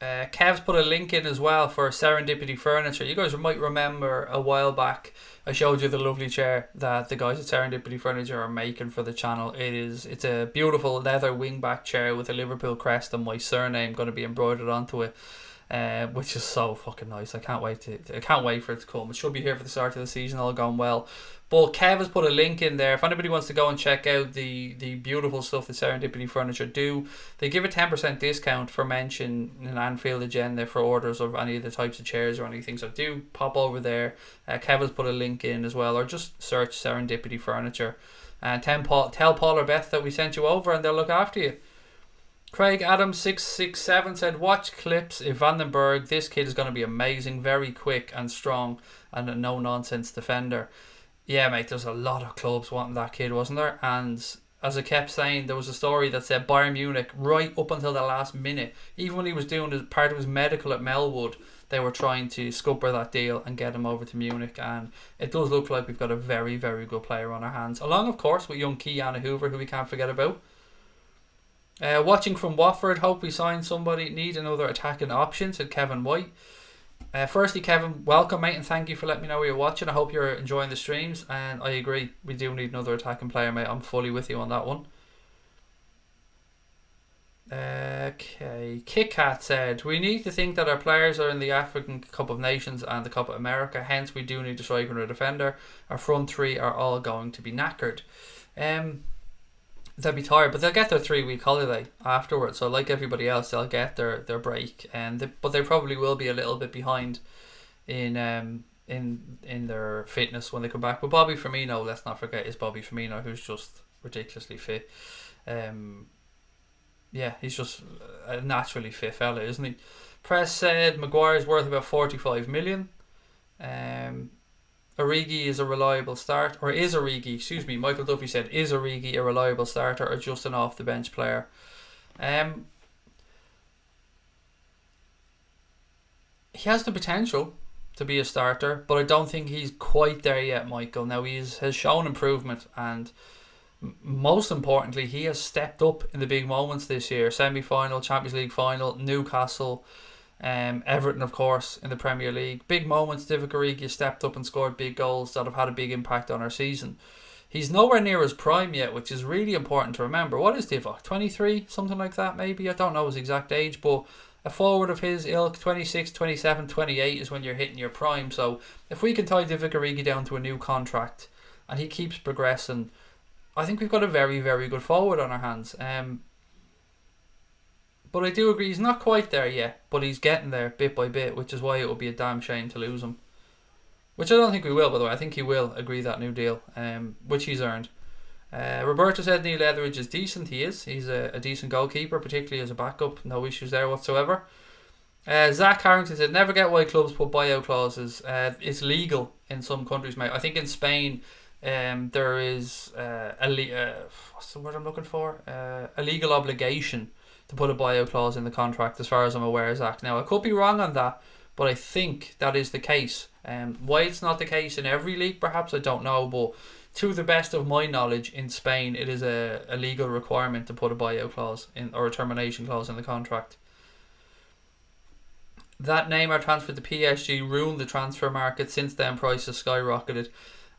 Kev's put a link in as well for Serendipity Furniture. You guys might remember a while back I showed you the lovely chair that the guys at Serendipity Furniture are making for the channel. It's a beautiful leather wingback chair with a Liverpool crest and my surname going to be embroidered onto it, which is so fucking nice. I can't wait for it to come. It should be here for the start of the season, all gone well. But Kev has put a link in there. If anybody wants to go and check out the beautiful stuff that Serendipity Furniture do, they give a 10% discount for mention in Anfield agenda for orders of any of the types of chairs or anything. So do pop over there. Kev has put a link in as well, or just search Serendipity Furniture. And tell Paul or Beth that we sent you over and they'll look after you. Craig Adams 667 said, watch clips if Berg. This kid is going to be amazing, very quick and strong and a no-nonsense defender. Yeah, mate, there's a lot of clubs wanting that kid, wasn't there? And as I kept saying, there was a story that said Bayern Munich, right up until the last minute, even when he was doing his part of his medical at Melwood, they were trying to scupper that deal and get him over to Munich. And it does look like we've got a very, very good player on our hands. Along, of course, with young Keanu Hoover, who we can't forget about. Watching from Watford, hope we sign somebody. Need another attacking option, said Kevin White. Firstly, Kevin, welcome, mate, and thank you for letting me know where you're watching. I hope you're enjoying the streams, and I agree, we do need another attacking player, mate. I'm fully with you on that one. Okay, Kit Kat said, we need to think that our players are in the African Cup of Nations and the Cup of America, hence we do need a striker and a defender. Our front three are all going to be knackered. They'll be tired, but they'll get their 3-week holiday afterwards. So like everybody else, they'll get their break, but they probably will be a little bit behind in their fitness when they come back. But Bobby Firmino, let's not forget, is Bobby Firmino, who's just ridiculously fit. Yeah, he's just a naturally fit fella, isn't he? Press said Maguire's worth about 45 million. Origi is a reliable start, or is Origi, excuse me, Michael Duffy said, is Origi a reliable starter or just an off the bench player? He has the potential to be a starter, but I don't think he's quite there yet, Michael. Now he has shown improvement, and most importantly, he has stepped up in the big moments this year. Semi-final, Champions League final, Newcastle, Everton, of course, in the Premier League. Big moments. Divock Origi stepped up and scored big goals that have had a big impact on our season. He's nowhere near his prime yet, which is really important to remember. What is Divock? 23? Something like that, maybe? I don't know his exact age, but a forward of his ilk, 26, 27, 28 is when you're hitting your prime. So if we can tie Divock Origi down to a new contract and he keeps progressing, I think we've got a very, very good forward on our hands. But I do agree he's not quite there yet, but he's getting there bit by bit, which is why it would be a damn shame to lose him. Which I don't think we will, by the way. I think he will agree that new deal, which he's earned. Roberto said Neil Etheridge is decent. He is. He's a decent goalkeeper, particularly as a backup. No issues there whatsoever. Zach Harrington said, never get why clubs put buyout clauses. It's legal in some countries, mate. I think in Spain there is what's the word I'm looking for? A legal obligation to put a buyout clause in the contract, as far as I'm aware, Zach. Now, I could be wrong on that, but I think that is the case. Why it's not the case in every league, perhaps, I don't know, but to the best of my knowledge, in Spain, it is a legal requirement to put a buyout clause in, or a termination clause in the contract. That Neymar transfer to PSG ruined the transfer market. Since then, prices skyrocketed.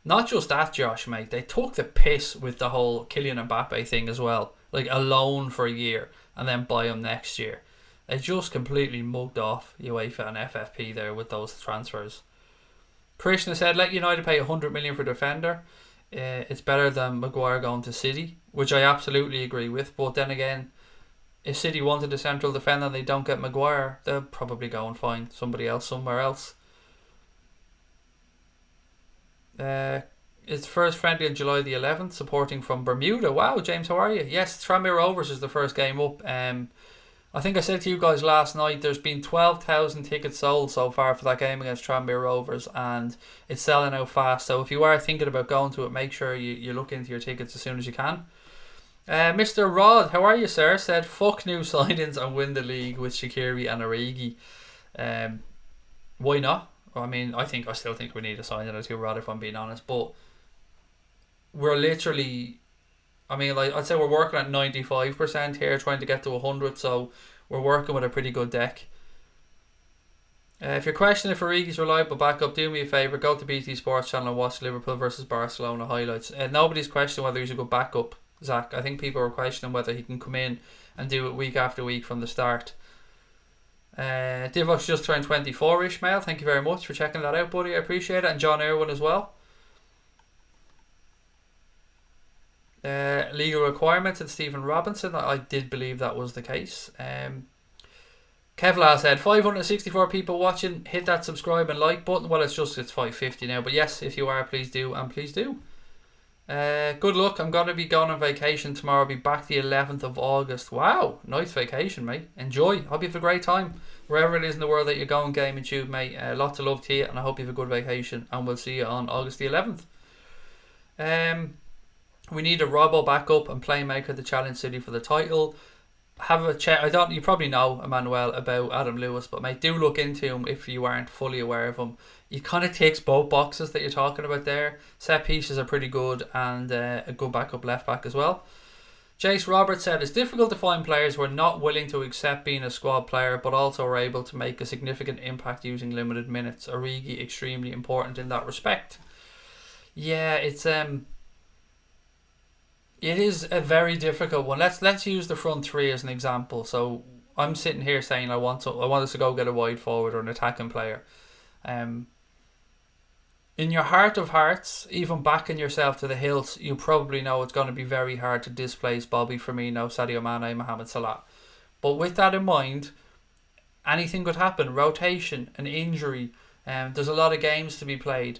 Not just that, Josh, mate. They took the piss with the whole Kylian Mbappe thing as well. Like, a loan for a year and then buy him next year. They just completely mugged off UEFA and FFP there with those transfers. Krishna said, let United pay 100 million for defender. It's better than Maguire going to City, which I absolutely agree with. But then again, if City wanted a central defender and they don't get Maguire, they'll probably go and find somebody else somewhere else. It's first friendly on July the 11th, supporting from Bermuda. Wow, James, how are you? Yes, Tranmere Rovers is the first game up. I think I said to you guys last night, there's been 12,000 tickets sold so far for that game against Tranmere Rovers, and it's selling out fast. So if you are thinking about going to it, make sure you look into your tickets as soon as you can. Mr. Rod, how are you, sir? Said, fuck new signings and win the league with Shaqiri and Origi. Why not? I mean, I still think we need a signing or two, Rod, if I'm being honest, but we're literally I mean, like I'd say we're working at 95% here, trying to get to 100. So we're working with a pretty good deck. If you're questioning if Origi's reliable backup, do me a favour, go to BT Sports Channel and watch Liverpool versus Barcelona highlights. Nobody's questioning whether he's a good backup, Zach. I think people are questioning whether he can come in and do it week after week from the start. Divock's just turned 24, Ishmael. Thank you very much for checking that out, buddy. I appreciate it. And John Irwin as well. Legal requirements and Stephen Robinson. I did believe that was the case. Kevlar said 564 people watching. Hit that subscribe and like button. Well, it's 550 now, but yes, if you are, please do, and please do. Good luck. I'm gonna be going on vacation tomorrow. I'll be back the 11th of August. Wow, nice vacation, mate. Enjoy. Hope you have a great time wherever it is in the world that you're going. Gaming Tube, mate. Lots of love to you, and I hope you have a good vacation. And we'll see you on August the 11th. We need a Robbo backup and playmaker to challenge City for the title. Have a check. You probably know, Emmanuel, about Adam Lewis, but mate, do look into him if you aren't fully aware of him. He kind of ticks both boxes that you're talking about there. Set pieces are pretty good, and a good backup left back as well. Jace Roberts said it's difficult to find players who are not willing to accept being a squad player, but also are able to make a significant impact using limited minutes. Origi extremely important in that respect. Yeah, it is a very difficult one. Let's use the front three as an example. So I'm sitting here saying I want us to go get a wide forward or an attacking player. In your heart of hearts, even backing yourself to the hilt, you probably know it's going to be very hard to displace Bobby Firmino, Sadio Mane, Mohamed Salah. But with that in mind, anything could happen. Rotation, an injury. There's a lot of games to be played.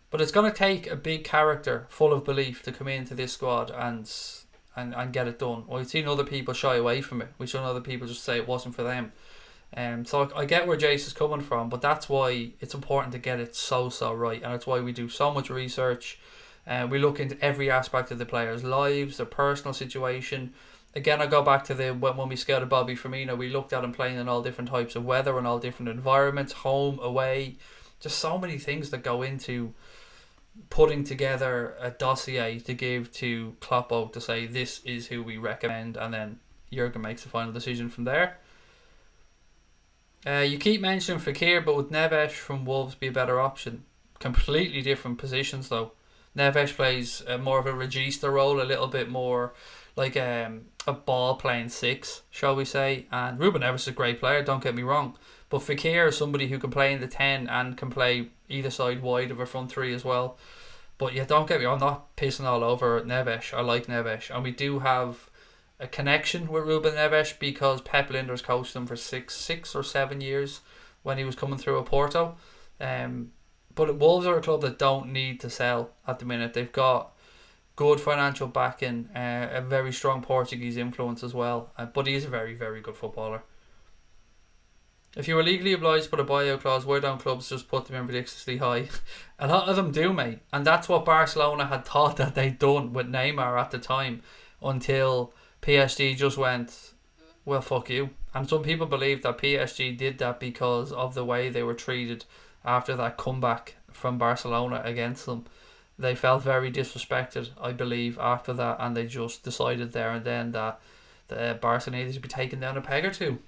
But it's going to take a big character full of belief to come into this squad and get it done. We've seen other people shy away from it. We've seen other people just say it wasn't for them. So I get where Jace is coming from, but that's why it's important to get it so right. And that's why we do so much research. We look into every aspect of the players' lives, their personal situation. Again, I go back to when we scouted Bobby Firmino, we looked at him playing in all different types of weather and all different environments, home, away. Just so many things that go into putting together a dossier to give to Kloppo to say this is who we recommend, and then Jurgen makes the final decision from there. You keep mentioning Fekir, but would Neves from Wolves be a better option? Completely different positions though. Neves plays more of a regista role, a little bit more like a ball playing six, shall we say. And Ruben Neves is a great player, don't get me wrong. But Fekir is somebody who can play in the 10 and can play either side wide of a front three as well. But yeah, don't get me, I'm not pissing all over Neves. I like Neves. And we do have a connection with Ruben Neves because Pep Linders coached him for six or 7 years when he was coming through at Porto. But Wolves are a club that don't need to sell at the minute. They've got good financial backing, a very strong Portuguese influence as well. But he is a very, very good footballer. If you were legally obliged to put a buyout clause, why don't clubs just put them in ridiculously high? A lot of them do, mate. And that's what Barcelona had thought that they'd done with Neymar at the time, until PSG just went, well, fuck you. And some people believe that PSG did that because of the way they were treated after that comeback from Barcelona against them. They felt very disrespected, I believe, after that, and they just decided there and then that the Barca needed to be taken down a peg or two.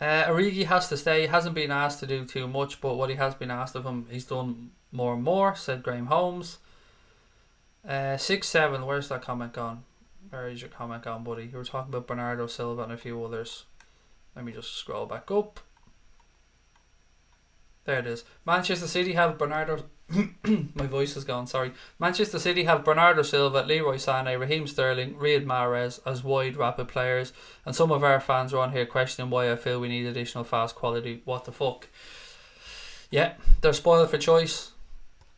Origi has to stay. Hasn't been asked to do too much, but what he has been asked of him, he's done more and more, said Graham Holmes. 6-7, where's that comment gone? Where is your comment gone, buddy? You were talking about Bernardo Silva and a few others. Let me just scroll back up. There it is. Manchester City have Bernardo... My voice is gone, sorry. Manchester City have Bernardo Silva, Leroy Sané, Raheem Sterling, Riyad Mahrez as wide rapid players, and some of our fans are on here questioning why I feel we need additional fast quality. What the fuck? Yeah, they're spoiled for choice.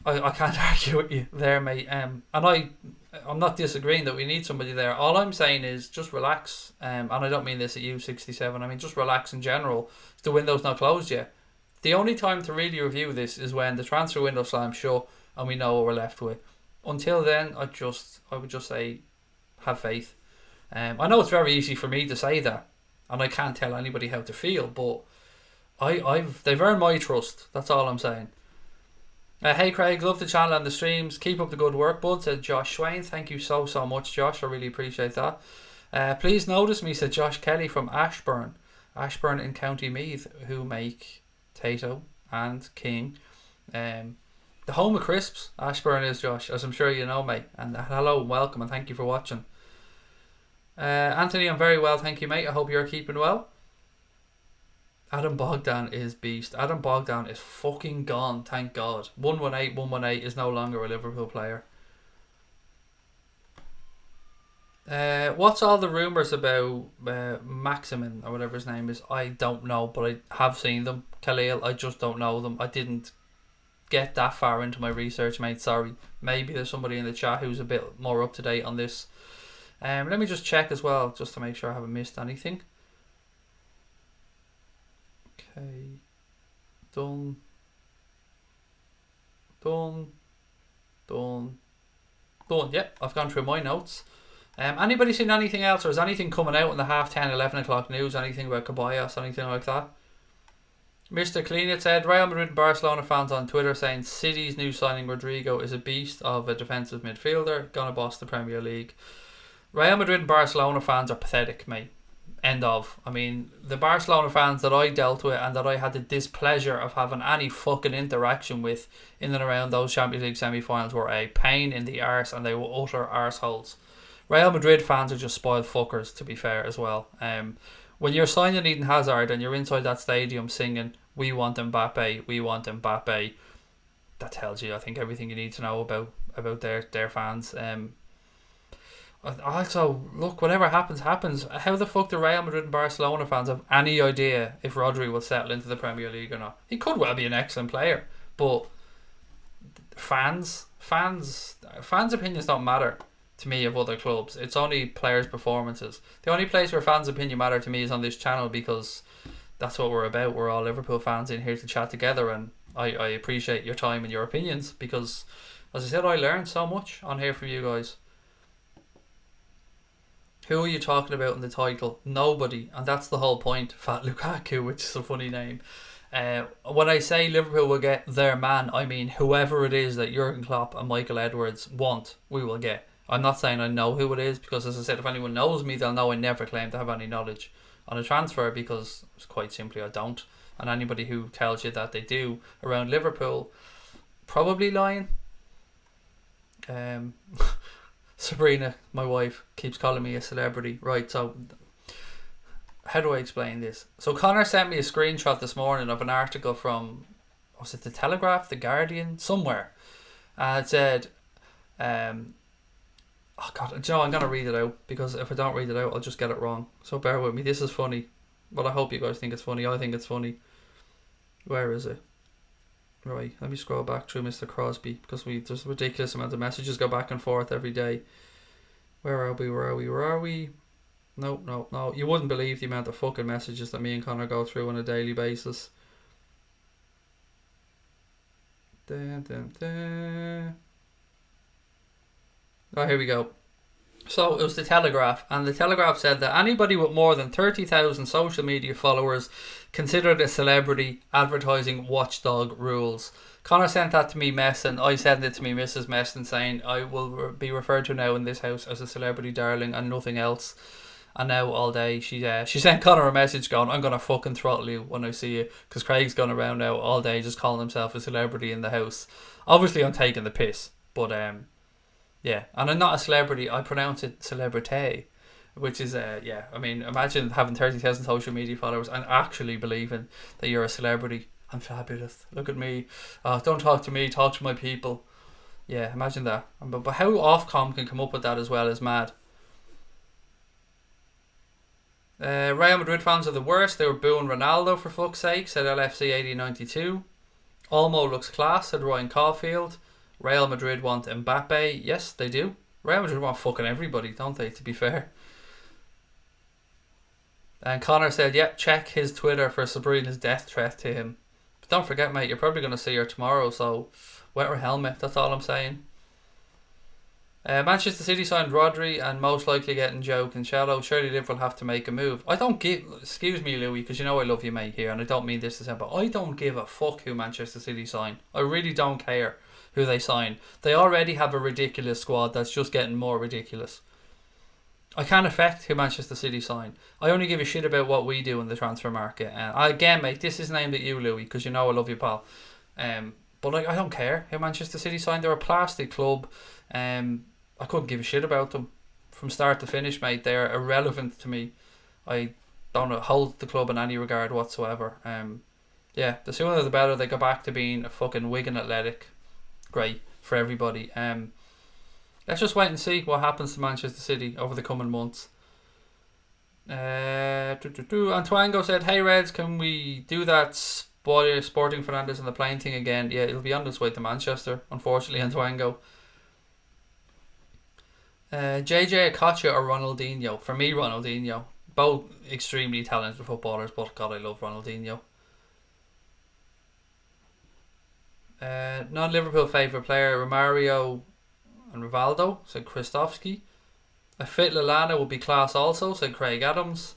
I can't argue with you there, mate. And I'm not disagreeing that we need somebody there. All I'm saying is just relax. And I don't mean this at you, 67. I mean just relax in general. The window's not closed yet. The only time to really review this is when the transfer window slams shut and we know what we're left with. Until then, I would just say, have faith. I know it's very easy for me to say that, and I can't tell anybody how to feel, but they've earned my trust. That's all I'm saying. Hey Craig, love the channel and the streams. Keep up the good work, bud, said Josh Swain. Thank you so much, Josh. I really appreciate that. Please notice me, said Josh Kelly from Ashburn. Ashburn in County Meath, who make Tato and King. The home of crisps, Ashburn is, Josh, as I'm sure you know, mate. And hello, welcome, and thank you for watching. Anthony, I'm very well, thank you, mate. I hope you're keeping well. Adam Bogdan is beast. Adam Bogdan is fucking gone, thank God. 118 is no longer a Liverpool player. What's all the rumours about Maximin or whatever his name is? I don't know, but I have seen them. Khalil, I just don't know them. I didn't get that far into my research, mate. Sorry. Maybe there's somebody in the chat who's a bit more up to date on this. Let me just check as well, just to make sure I haven't missed anything. Okay. Done. Yep, I've gone through my notes. Anybody seen anything else, or is anything coming out in the 10:30, 11 o'clock news? Anything about Caballas, anything like that? Mr. Clean it said, Real Madrid and Barcelona fans on Twitter saying City's new signing Rodrigo is a beast of a defensive midfielder, gonna boss the Premier League. Real Madrid and Barcelona fans are pathetic, mate. End of. I mean, the Barcelona fans that I dealt with and that I had the displeasure of having any fucking interaction with in and around those Champions League semi-finals were a pain in the arse, and they were utter arseholes. Real Madrid fans are just spoiled fuckers, to be fair, as well. When you're signing Eden Hazard and you're inside that stadium singing, we want Mbappe, we want Mbappe, that tells you, I think, everything you need to know about their fans. Also, look, whatever happens. How the fuck do Real Madrid and Barcelona fans have any idea if Rodri will settle into the Premier League or not? He could well be an excellent player, but fans' opinions don't matter to me of other clubs. It's only players' performances. The only place where fans' opinion matter to me is on this channel, because that's what we're about. We're all Liverpool fans in here to chat together, and I appreciate your time and your opinions, because, as I said, I learned so much on here from you guys. Who are you talking about in the title? Nobody, and that's the whole point. Fat Lukaku, which is a funny name. When I say Liverpool will get their man, I mean whoever it is that Jurgen Klopp and Michael Edwards want, we will get. I'm not saying I know who it is, because, as I said, if anyone knows me, they'll know I never claim to have any knowledge on a transfer, because it's quite simply I don't. And anybody who tells you that they do around Liverpool, probably lying. Sabrina, my wife, keeps calling me a celebrity. Right, so how do I explain this? So Connor sent me a screenshot this morning of an article from, was it The Telegraph, The Guardian, somewhere. And it said, oh God, do you know, I'm going to read it out, because if I don't read it out, I'll just get it wrong. So bear with me. This is funny. Well, I hope you guys think it's funny. I think it's funny. Where is it? Right, let me scroll back through Mr. Crosby, because there's a ridiculous amount of messages go back and forth every day. Where are we? No. You wouldn't believe the amount of fucking messages that me and Connor go through on a daily basis. Oh, here we go. So it was The Telegraph, and The Telegraph said that anybody with more than 30,000 social media followers considered a celebrity, advertising watchdog rules. Connor sent that to me, Mess, and I sent it to me, Mrs. Meston, saying I will be referred to now in this house as a celebrity darling and nothing else. And now all day she sent Connor a message going, I'm going to fucking throttle you when I see you, because Craig's gone around now all day just calling himself a celebrity in the house. Obviously I'm taking the piss, but yeah, and I'm not a celebrity. I pronounce it celebrity, which is yeah. I mean, imagine having 30,000 social media followers and actually believing that you're a celebrity. I'm fabulous. Look at me. Don't talk to me. Talk to my people. Yeah, imagine that. But how Ofcom can come up with that as well is mad. Real Madrid fans are the worst. They were booing Ronaldo for fuck's sake, said LFC 8092. Olmo looks class, said Ryan Caulfield. Real Madrid want Mbappe. Yes, they do. Real Madrid want fucking everybody, don't they, to be fair? And Connor said, yep, check his Twitter for Sabrina's death threat to him. But don't forget, mate, you're probably going to see her tomorrow, so wear her helmet, that's all I'm saying. Manchester City signed Rodri and most likely getting Joe Cancelo. Surely Liverpool have to make a move. I don't give... Excuse me, Louis, because you know I love you, mate, here, and I don't mean this to sound, but I don't give a fuck who Manchester City sign. I really don't care who they sign. They already have a ridiculous squad that's just getting more ridiculous. I can't affect who Manchester City sign. I only give a shit about what we do in the transfer market. And again, mate, this isn't aimed at you, Louis, because you know I love you, pal. But I don't care who Manchester City signed. They're a plastic club. I couldn't give a shit about them from start to finish, mate. They're irrelevant to me. I don't hold the club in any regard whatsoever. Yeah, the sooner the better they go back to being a fucking Wigan Athletic. Great for everybody. Let's just wait and see what happens to Manchester City over the coming months. Antoine said, "Hey Reds, can we do that Sporting Fernandes and the plane thing again?" Yeah, it'll be on its way to Manchester, unfortunately, Antoine. JJ Okocha or Ronaldinho? For me, Ronaldinho. Both extremely talented footballers, but God, I love Ronaldinho. Non-Liverpool favourite player, Romario and Rivaldo, said Kristofsky. A fit Lallana would be class also, said Craig Adams.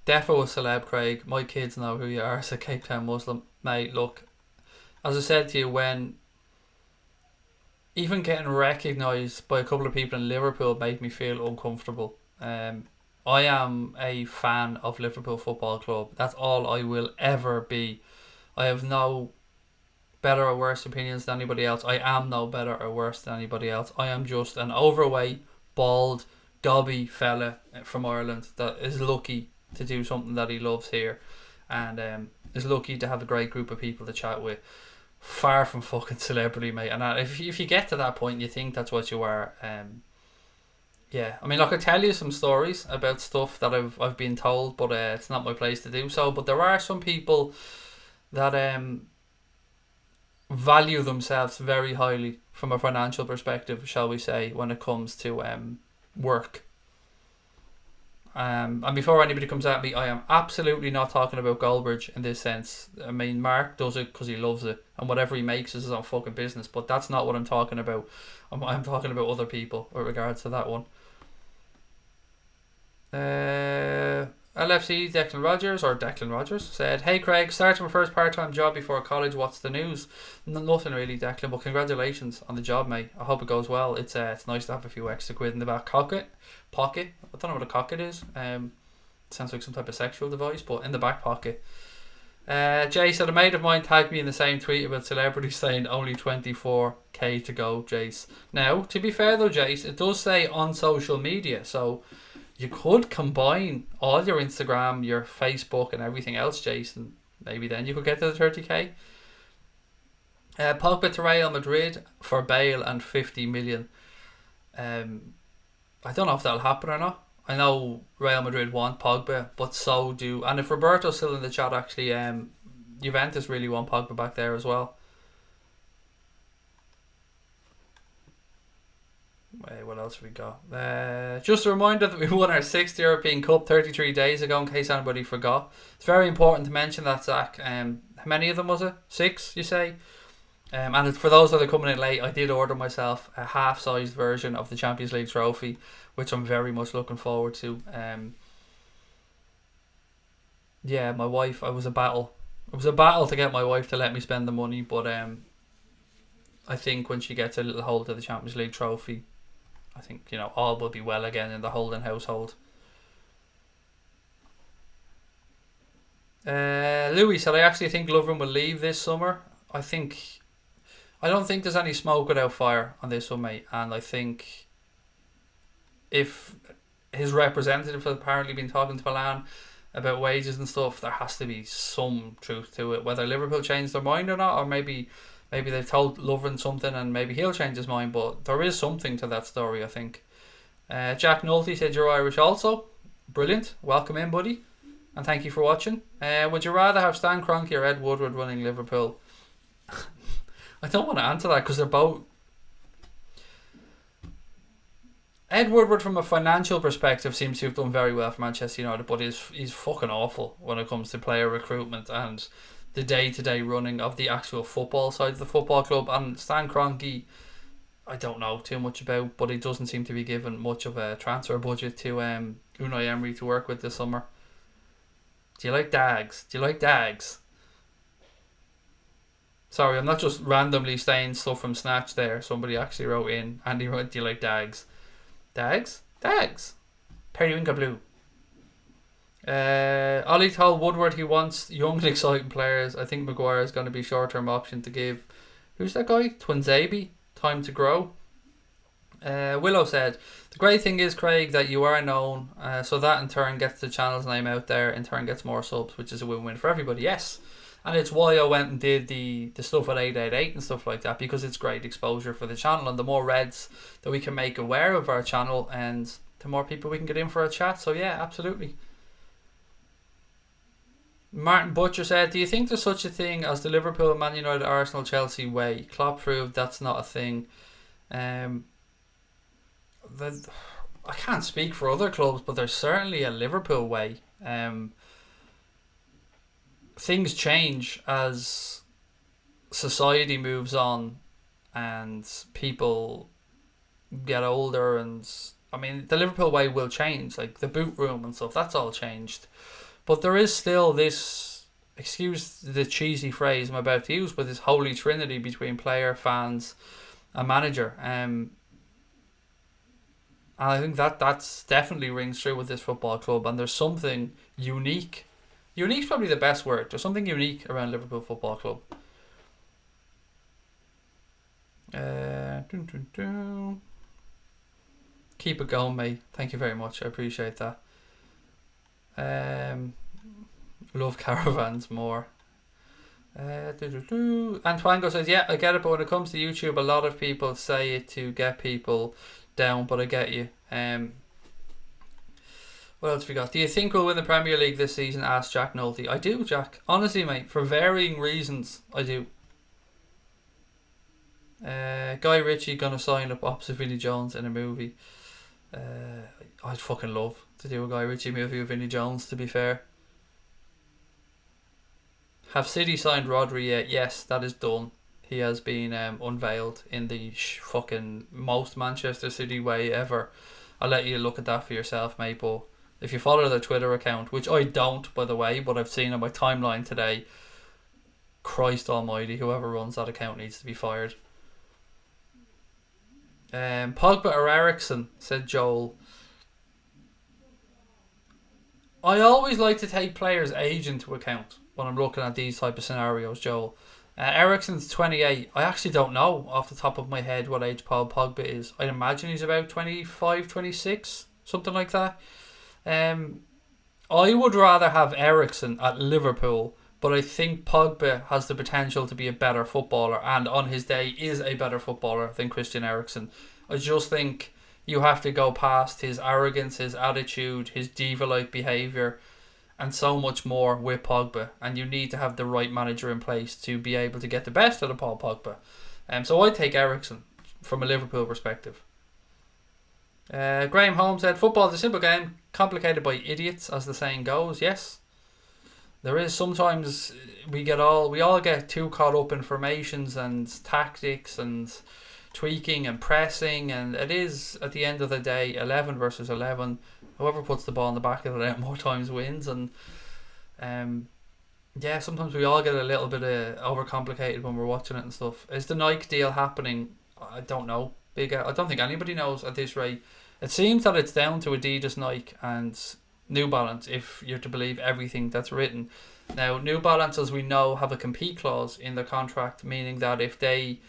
Defo a celeb, Craig. My kids know who you are, said Cape Town Muslim. Mate, look, as I said to you, when even getting recognised by a couple of people in Liverpool made me feel uncomfortable. I am a fan of Liverpool Football Club. That's all I will ever be. I have no better or worse opinions than anybody else. I am no better or worse than anybody else. I am just an overweight, bald, dobby fella from Ireland that is lucky to do something that he loves here, and is lucky to have a great group of people to chat with. Far from fucking celebrity, mate. And if you get to that point, you think that's what you are. Yeah, I mean, I could tell you some stories about stuff that I've been told, but it's not my place to do so. But there are some people that value themselves very highly from a financial perspective, shall we say, when it comes to work. And before anybody comes at me, I am absolutely not talking about Goldbridge in this sense. I mean, Mark does it because he loves it, and whatever he makes is his own fucking business. But that's not what I'm talking about. I'm talking about other people with regards to that one. LFC Declan Rogers said, "Hey Craig, starting my first part-time job before college. What's the news?" Nothing really, Declan, but congratulations on the job, mate. I hope it goes well. It's nice to have a few extra quid in the back pocket. I don't know what a cocket is. Sounds like some type of sexual device, but in the back pocket. Jay said, "A mate of mine tagged me in the same tweet about celebrities saying only 24k to go, Jace." Now, to be fair though, Jace, it does say on social media, so you could combine all your Instagram, your Facebook and everything else, Jason. Maybe then you could get to the 30k. Pogba to Real Madrid for Bale and 50 million. I don't know if that'll happen or not. I know Real Madrid want Pogba, but so do... And if Roberto's still in the chat, actually, Juventus really want Pogba back there as well. Wait, what else have we got? Just a reminder that we won our 6th European Cup 33 days ago, in case anybody forgot. It's very important to mention that, Zach. How many of them was it? 6, you say? And for those that are coming in late, I did order myself a half-sized version of the Champions League trophy, which I'm very much looking forward to. Yeah, my wife, it was a battle. It was a battle to get my wife to let me spend the money, but I think when she gets a little hold of the Champions League trophy, I think, all will be well again in the Holden household. Louis said, "I actually think Lovren will leave this summer." I don't think there's any smoke without fire on this one, mate. And I think if his representative has apparently been talking to Milan about wages and stuff, there has to be some truth to it. Whether Liverpool changed their mind or not, or maybe they've told Lovren something and maybe he'll change his mind. But there is something to that story, I think. Jack Nolte said, "You're Irish also." Brilliant. Welcome in, buddy. And thank you for watching. Would you rather have Stan Kroenke or Ed Woodward running Liverpool? I don't want to answer that because they're both... Ed Woodward, from a financial perspective, seems to have done very well for Manchester United, but he's fucking awful when it comes to player recruitment and the day-to-day running of the actual football side of the football club. And Stan Kroenke, I don't know too much about, but he doesn't seem to be given much of a transfer budget to Unai Emery to work with this summer. Do you like Dags? Do you like Dags? Sorry, I'm not just randomly saying stuff from Snatch there. Somebody actually wrote in, Andy wrote, do you like Dags? Dags? Dags. Periwinkle Blue. Ollie told Woodward he wants young and exciting players. I think Maguire is going to be short-term option to give. Who's that guy? Twinzaby? Time to grow. Willow said, the great thing is, Craig, that you are known, so that in turn gets the channel's name out there, in turn gets more subs, which is a win-win for everybody. Yes. And it's why I went and did the stuff at 888 and stuff like that, because it's great exposure for the channel, and the more reds that we can make aware of our channel, and the more people we can get in for a chat. So yeah, absolutely. Martin Butcher said, do you think there's such a thing as the Liverpool, Man United, Arsenal, Chelsea way? Klopp proved that's not a thing. I can't speak for other clubs, but there's certainly a Liverpool way. Things change as society moves on and people get older, and I mean the Liverpool way will change, like the boot room and stuff, that's all changed. But there is still this, excuse the cheesy phrase I'm about to use, but this holy trinity between player, fans and manager. And I think that's definitely rings true with this football club, and there's something unique. Unique's probably the best word. There's something unique around Liverpool Football Club. Keep it going, mate. Thank you very much. I appreciate that. Love caravans more. Antoine says, yeah, I get it, but when it comes to YouTube, a lot of people say it to get people down, but I get you. What else we got? Do you think we'll win the Premier League this season? Asked Jack Nolte. I do, Jack. Honestly, mate, for varying reasons, I do. Guy Ritchie gonna sign up opposite Vinnie Jones in a movie. I'd fucking love to do a Guy Ritchie movie with Vinnie Jones, to be fair. Have City signed Rodri yet? Yes, that is done. He has been unveiled in the fucking most Manchester City way ever. I'll let you look at that for yourself, mate, but if you follow their Twitter account, which I don't, by the way, but I've seen on my timeline today, Christ almighty, whoever runs that account needs to be fired. Pogba or Ericsson, said Joel. I always like to take players' age into account when I'm looking at these type of scenarios, Joel. Ericsson's 28. I actually don't know off the top of my head what age Paul Pogba is. I'd imagine he's about 25, 26, something like that. I would rather have Ericsson at Liverpool, but I think Pogba has the potential to be a better footballer, and on his day is a better footballer than Christian Eriksen. I just think you have to go past his arrogance, his attitude, his diva-like behaviour, and so much more with Pogba, and you need to have the right manager in place to be able to get the best out of Paul Pogba. So I take Ericsson from a Liverpool perspective. Graham Holmes said, football is a simple game, complicated by idiots, as the saying goes. Yes, there is. Sometimes we all get too caught up in formations and tactics and tweaking and pressing, and it is, at the end of the day, 11 versus 11. Whoever puts the ball in the back of the net more times wins. And yeah, sometimes we all get a little bit overcomplicated when we're watching it and stuff. Is the Nike deal happening? I don't know. I don't think anybody knows at this rate. It seems that it's down to Adidas, Nike and New Balance, if you're to believe everything that's written. Now, New Balance, as we know, have a compete clause in their contract, meaning that if they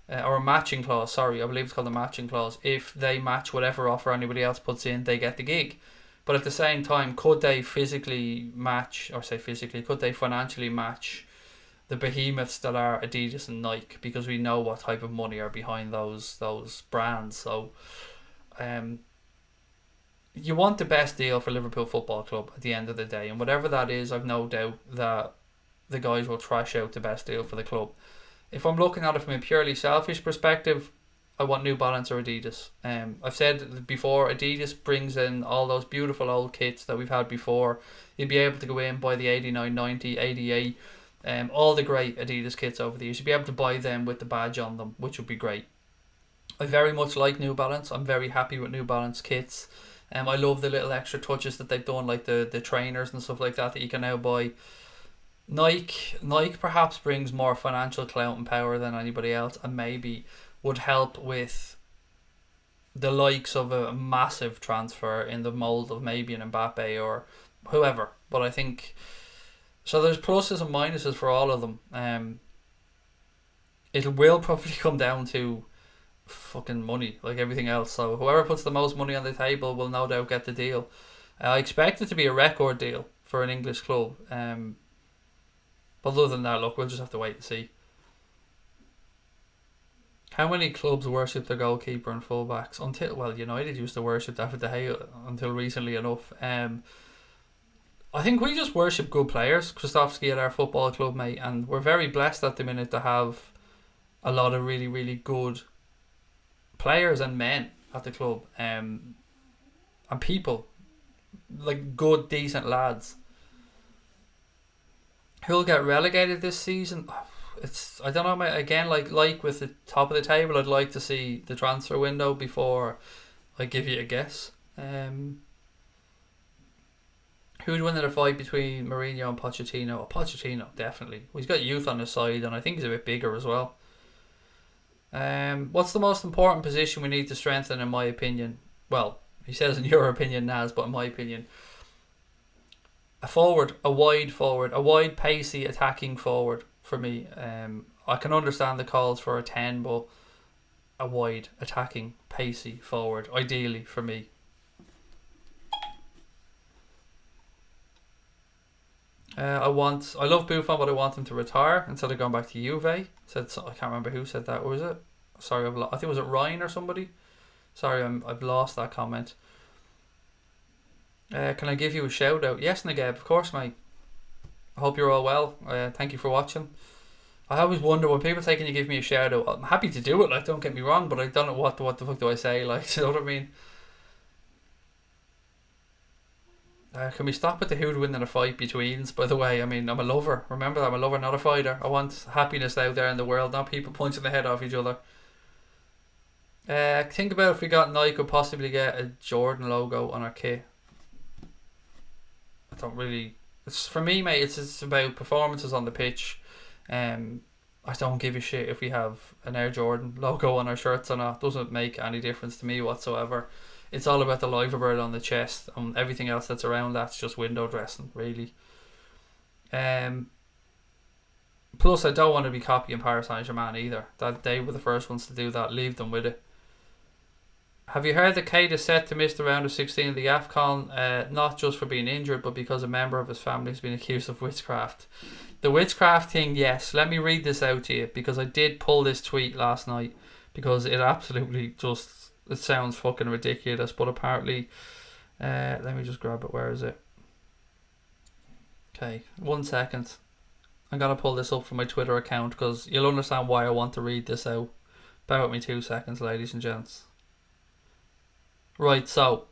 or a matching clause, sorry, I believe it's called a matching clause. If they match whatever offer anybody else puts in, they get the gig. But at the same time, could they physically match, or say physically, could they financially match the behemoths that are Adidas and Nike? Because we know what type of money are behind those brands. So you want the best deal for Liverpool Football Club at the end of the day, and whatever that is, I've no doubt that the guys will trash out the best deal for the club. If I'm looking at it from a purely selfish perspective, I want New Balance or Adidas. I've said before, Adidas brings in all those beautiful old kits that we've had before. You'd be able to go in, buy the 89, 90, 88 All the great Adidas kits over the years, you'd be able to buy them with the badge on them, which would be great. I very much like New Balance. I'm very happy with New Balance kits. I love the little extra touches that they've done, like the trainers and stuff like that you can now buy. Nike perhaps brings more financial clout and power than anybody else, and maybe would help with the likes of a massive transfer in the mold of maybe an Mbappe or whoever. But I think so. There's pluses and minuses for all of them. It will probably come down to fucking money, like everything else. So whoever puts the most money on the table will no doubt get the deal. I expect it to be a record deal for an English club. But other than that, look, we'll just have to wait and see. How many clubs worship their goalkeeper and fullbacks? United used to worship David De Gea until recently enough. I think we just worship good players. Krzyzewski at our football club, mate, and we're very blessed at the minute to have a lot of really, really good players and men at the club, and people, like good, decent lads. Who'll get relegated this season? I don't know, mate. Again, like with the top of the table, I'd like to see the transfer window before I give you a guess. Who'd win in a fight between Mourinho and Pochettino? Pochettino, definitely. He's got youth on his side, and I think he's a bit bigger as well. What's the most important position we need to strengthen, in my opinion? Well, he says in your opinion, Naz, but in my opinion, a wide, pacey, attacking forward for me. I can understand the calls for a 10, but a wide, attacking, pacey forward, ideally for me. I love Buffon, but I want him to retire instead of going back to Juve. I can't remember who said that. Or was it? Sorry, I think was it Ryan or somebody. Sorry, I've lost that comment. Can I give you a shout out? Yes, Nageb, of course, mate. I hope you're all well. Thank you for watching. I always wonder when people say, "Can you give me a shout out?" I'm happy to do it. Like, don't get me wrong, but I don't know what the fuck do I say. Like, you know what I mean? Can we stop with the who'd win in a fight betweens? By the way, I mean, I'm a lover. Remember that, I'm a lover, not a fighter. I want happiness out there in the world, not people punching the head off each other. Think about if we got Nike, could possibly get a Jordan logo on our kit. I don't really. It's for me, mate. It's about performances on the pitch. I don't give a shit if we have an Air Jordan logo on our shirts or not. Doesn't make any difference to me whatsoever. It's all about the liverbird on the chest, and everything else that's around that's just window dressing, really. Plus, I don't want to be copying Paris Saint-Germain either. That they were the first ones to do that. Leave them with it. Have you heard that Kate is set to miss the round of 16 of the AFCON? Not just for being injured, but because a member of his family has been accused of witchcraft. The witchcraft thing, yes. Let me read this out to you, because I did pull this tweet last night, because it absolutely just... It sounds fucking ridiculous, but apparently... let me just grab it. Where is it? Okay, 1 second. I'm going to pull this up from my Twitter account, because you'll understand why I want to read this out. Bear with me 2 seconds, ladies and gents. Right, so...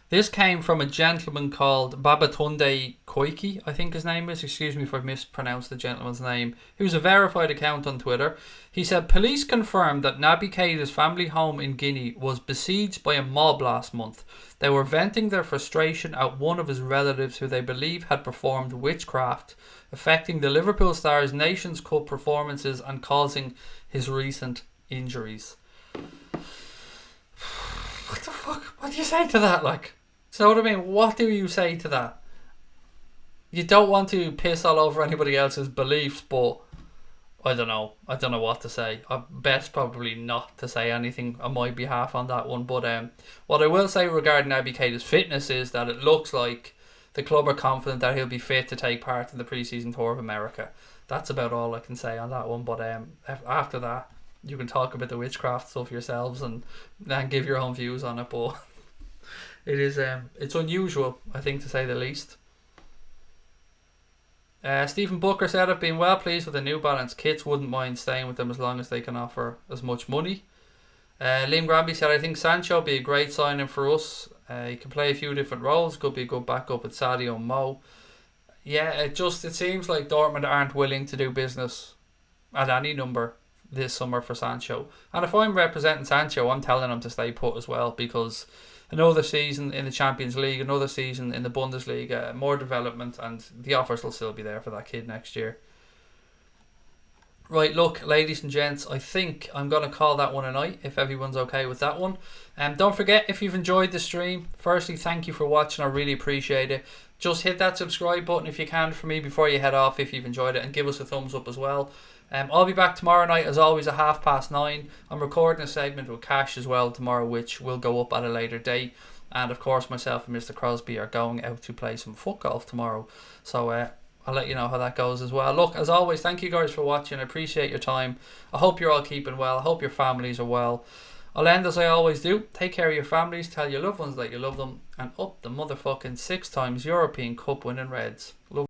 This came from a gentleman called Babatunde Koiki, I think his name is. Excuse me if I've mispronounced the gentleman's name. Who's a verified account on Twitter. He said, police confirmed that Naby Keita's family home in Guinea was besieged by a mob last month. They were venting their frustration at one of his relatives who they believe had performed witchcraft, affecting the Liverpool star's Nations Cup performances and causing his recent injuries. What the fuck? What do you say to that? Like, so what I mean, what do you say to that? You don't want to piss all over anybody else's beliefs, but I don't know what to say. I best probably not to say anything on my behalf on that one. But what I will say regarding Naby Keita's fitness is that it looks like the club are confident that he'll be fit to take part in the pre-season tour of America. That's about all I can say on that one. But after that, you can talk about the witchcraft stuff yourselves and give your own views on it. But it is it's unusual, I think, to say the least. Stephen Booker said, I've been well pleased with the New Balance kits, wouldn't mind staying with them as long as they can offer as much money. Liam Granby said, I think Sancho would be a great signing for us. He can play a few different roles, could be a good backup with Sadio and Mo. Yeah, it seems like Dortmund aren't willing to do business at any number this summer for Sancho. And if I'm representing Sancho, I'm telling him to stay put as well, because another season in the Champions League, another season in the Bundesliga, more development, and the offers will still be there for that kid next year. Right, look, ladies and gents, I think I'm going to call that one a night, if everyone's okay with that one. Don't forget, if you've enjoyed the stream, firstly, thank you for watching. I really appreciate it. Just hit that subscribe button if you can for me before you head off, if you've enjoyed it, and give us a thumbs up as well. I'll be back tomorrow night, as always, at 9:30. I'm recording a segment with Cash as well tomorrow, which will go up at a later date. And of course, myself and Mr. Crosby are going out to play some foot golf tomorrow. So I'll let you know how that goes as well. Look, as always, thank you guys for watching. I appreciate your time. I hope you're all keeping well. I hope your families are well. I'll end as I always do. Take care of your families. Tell your loved ones that you love them. And up the motherfucking 6 times European Cup winning Reds. Love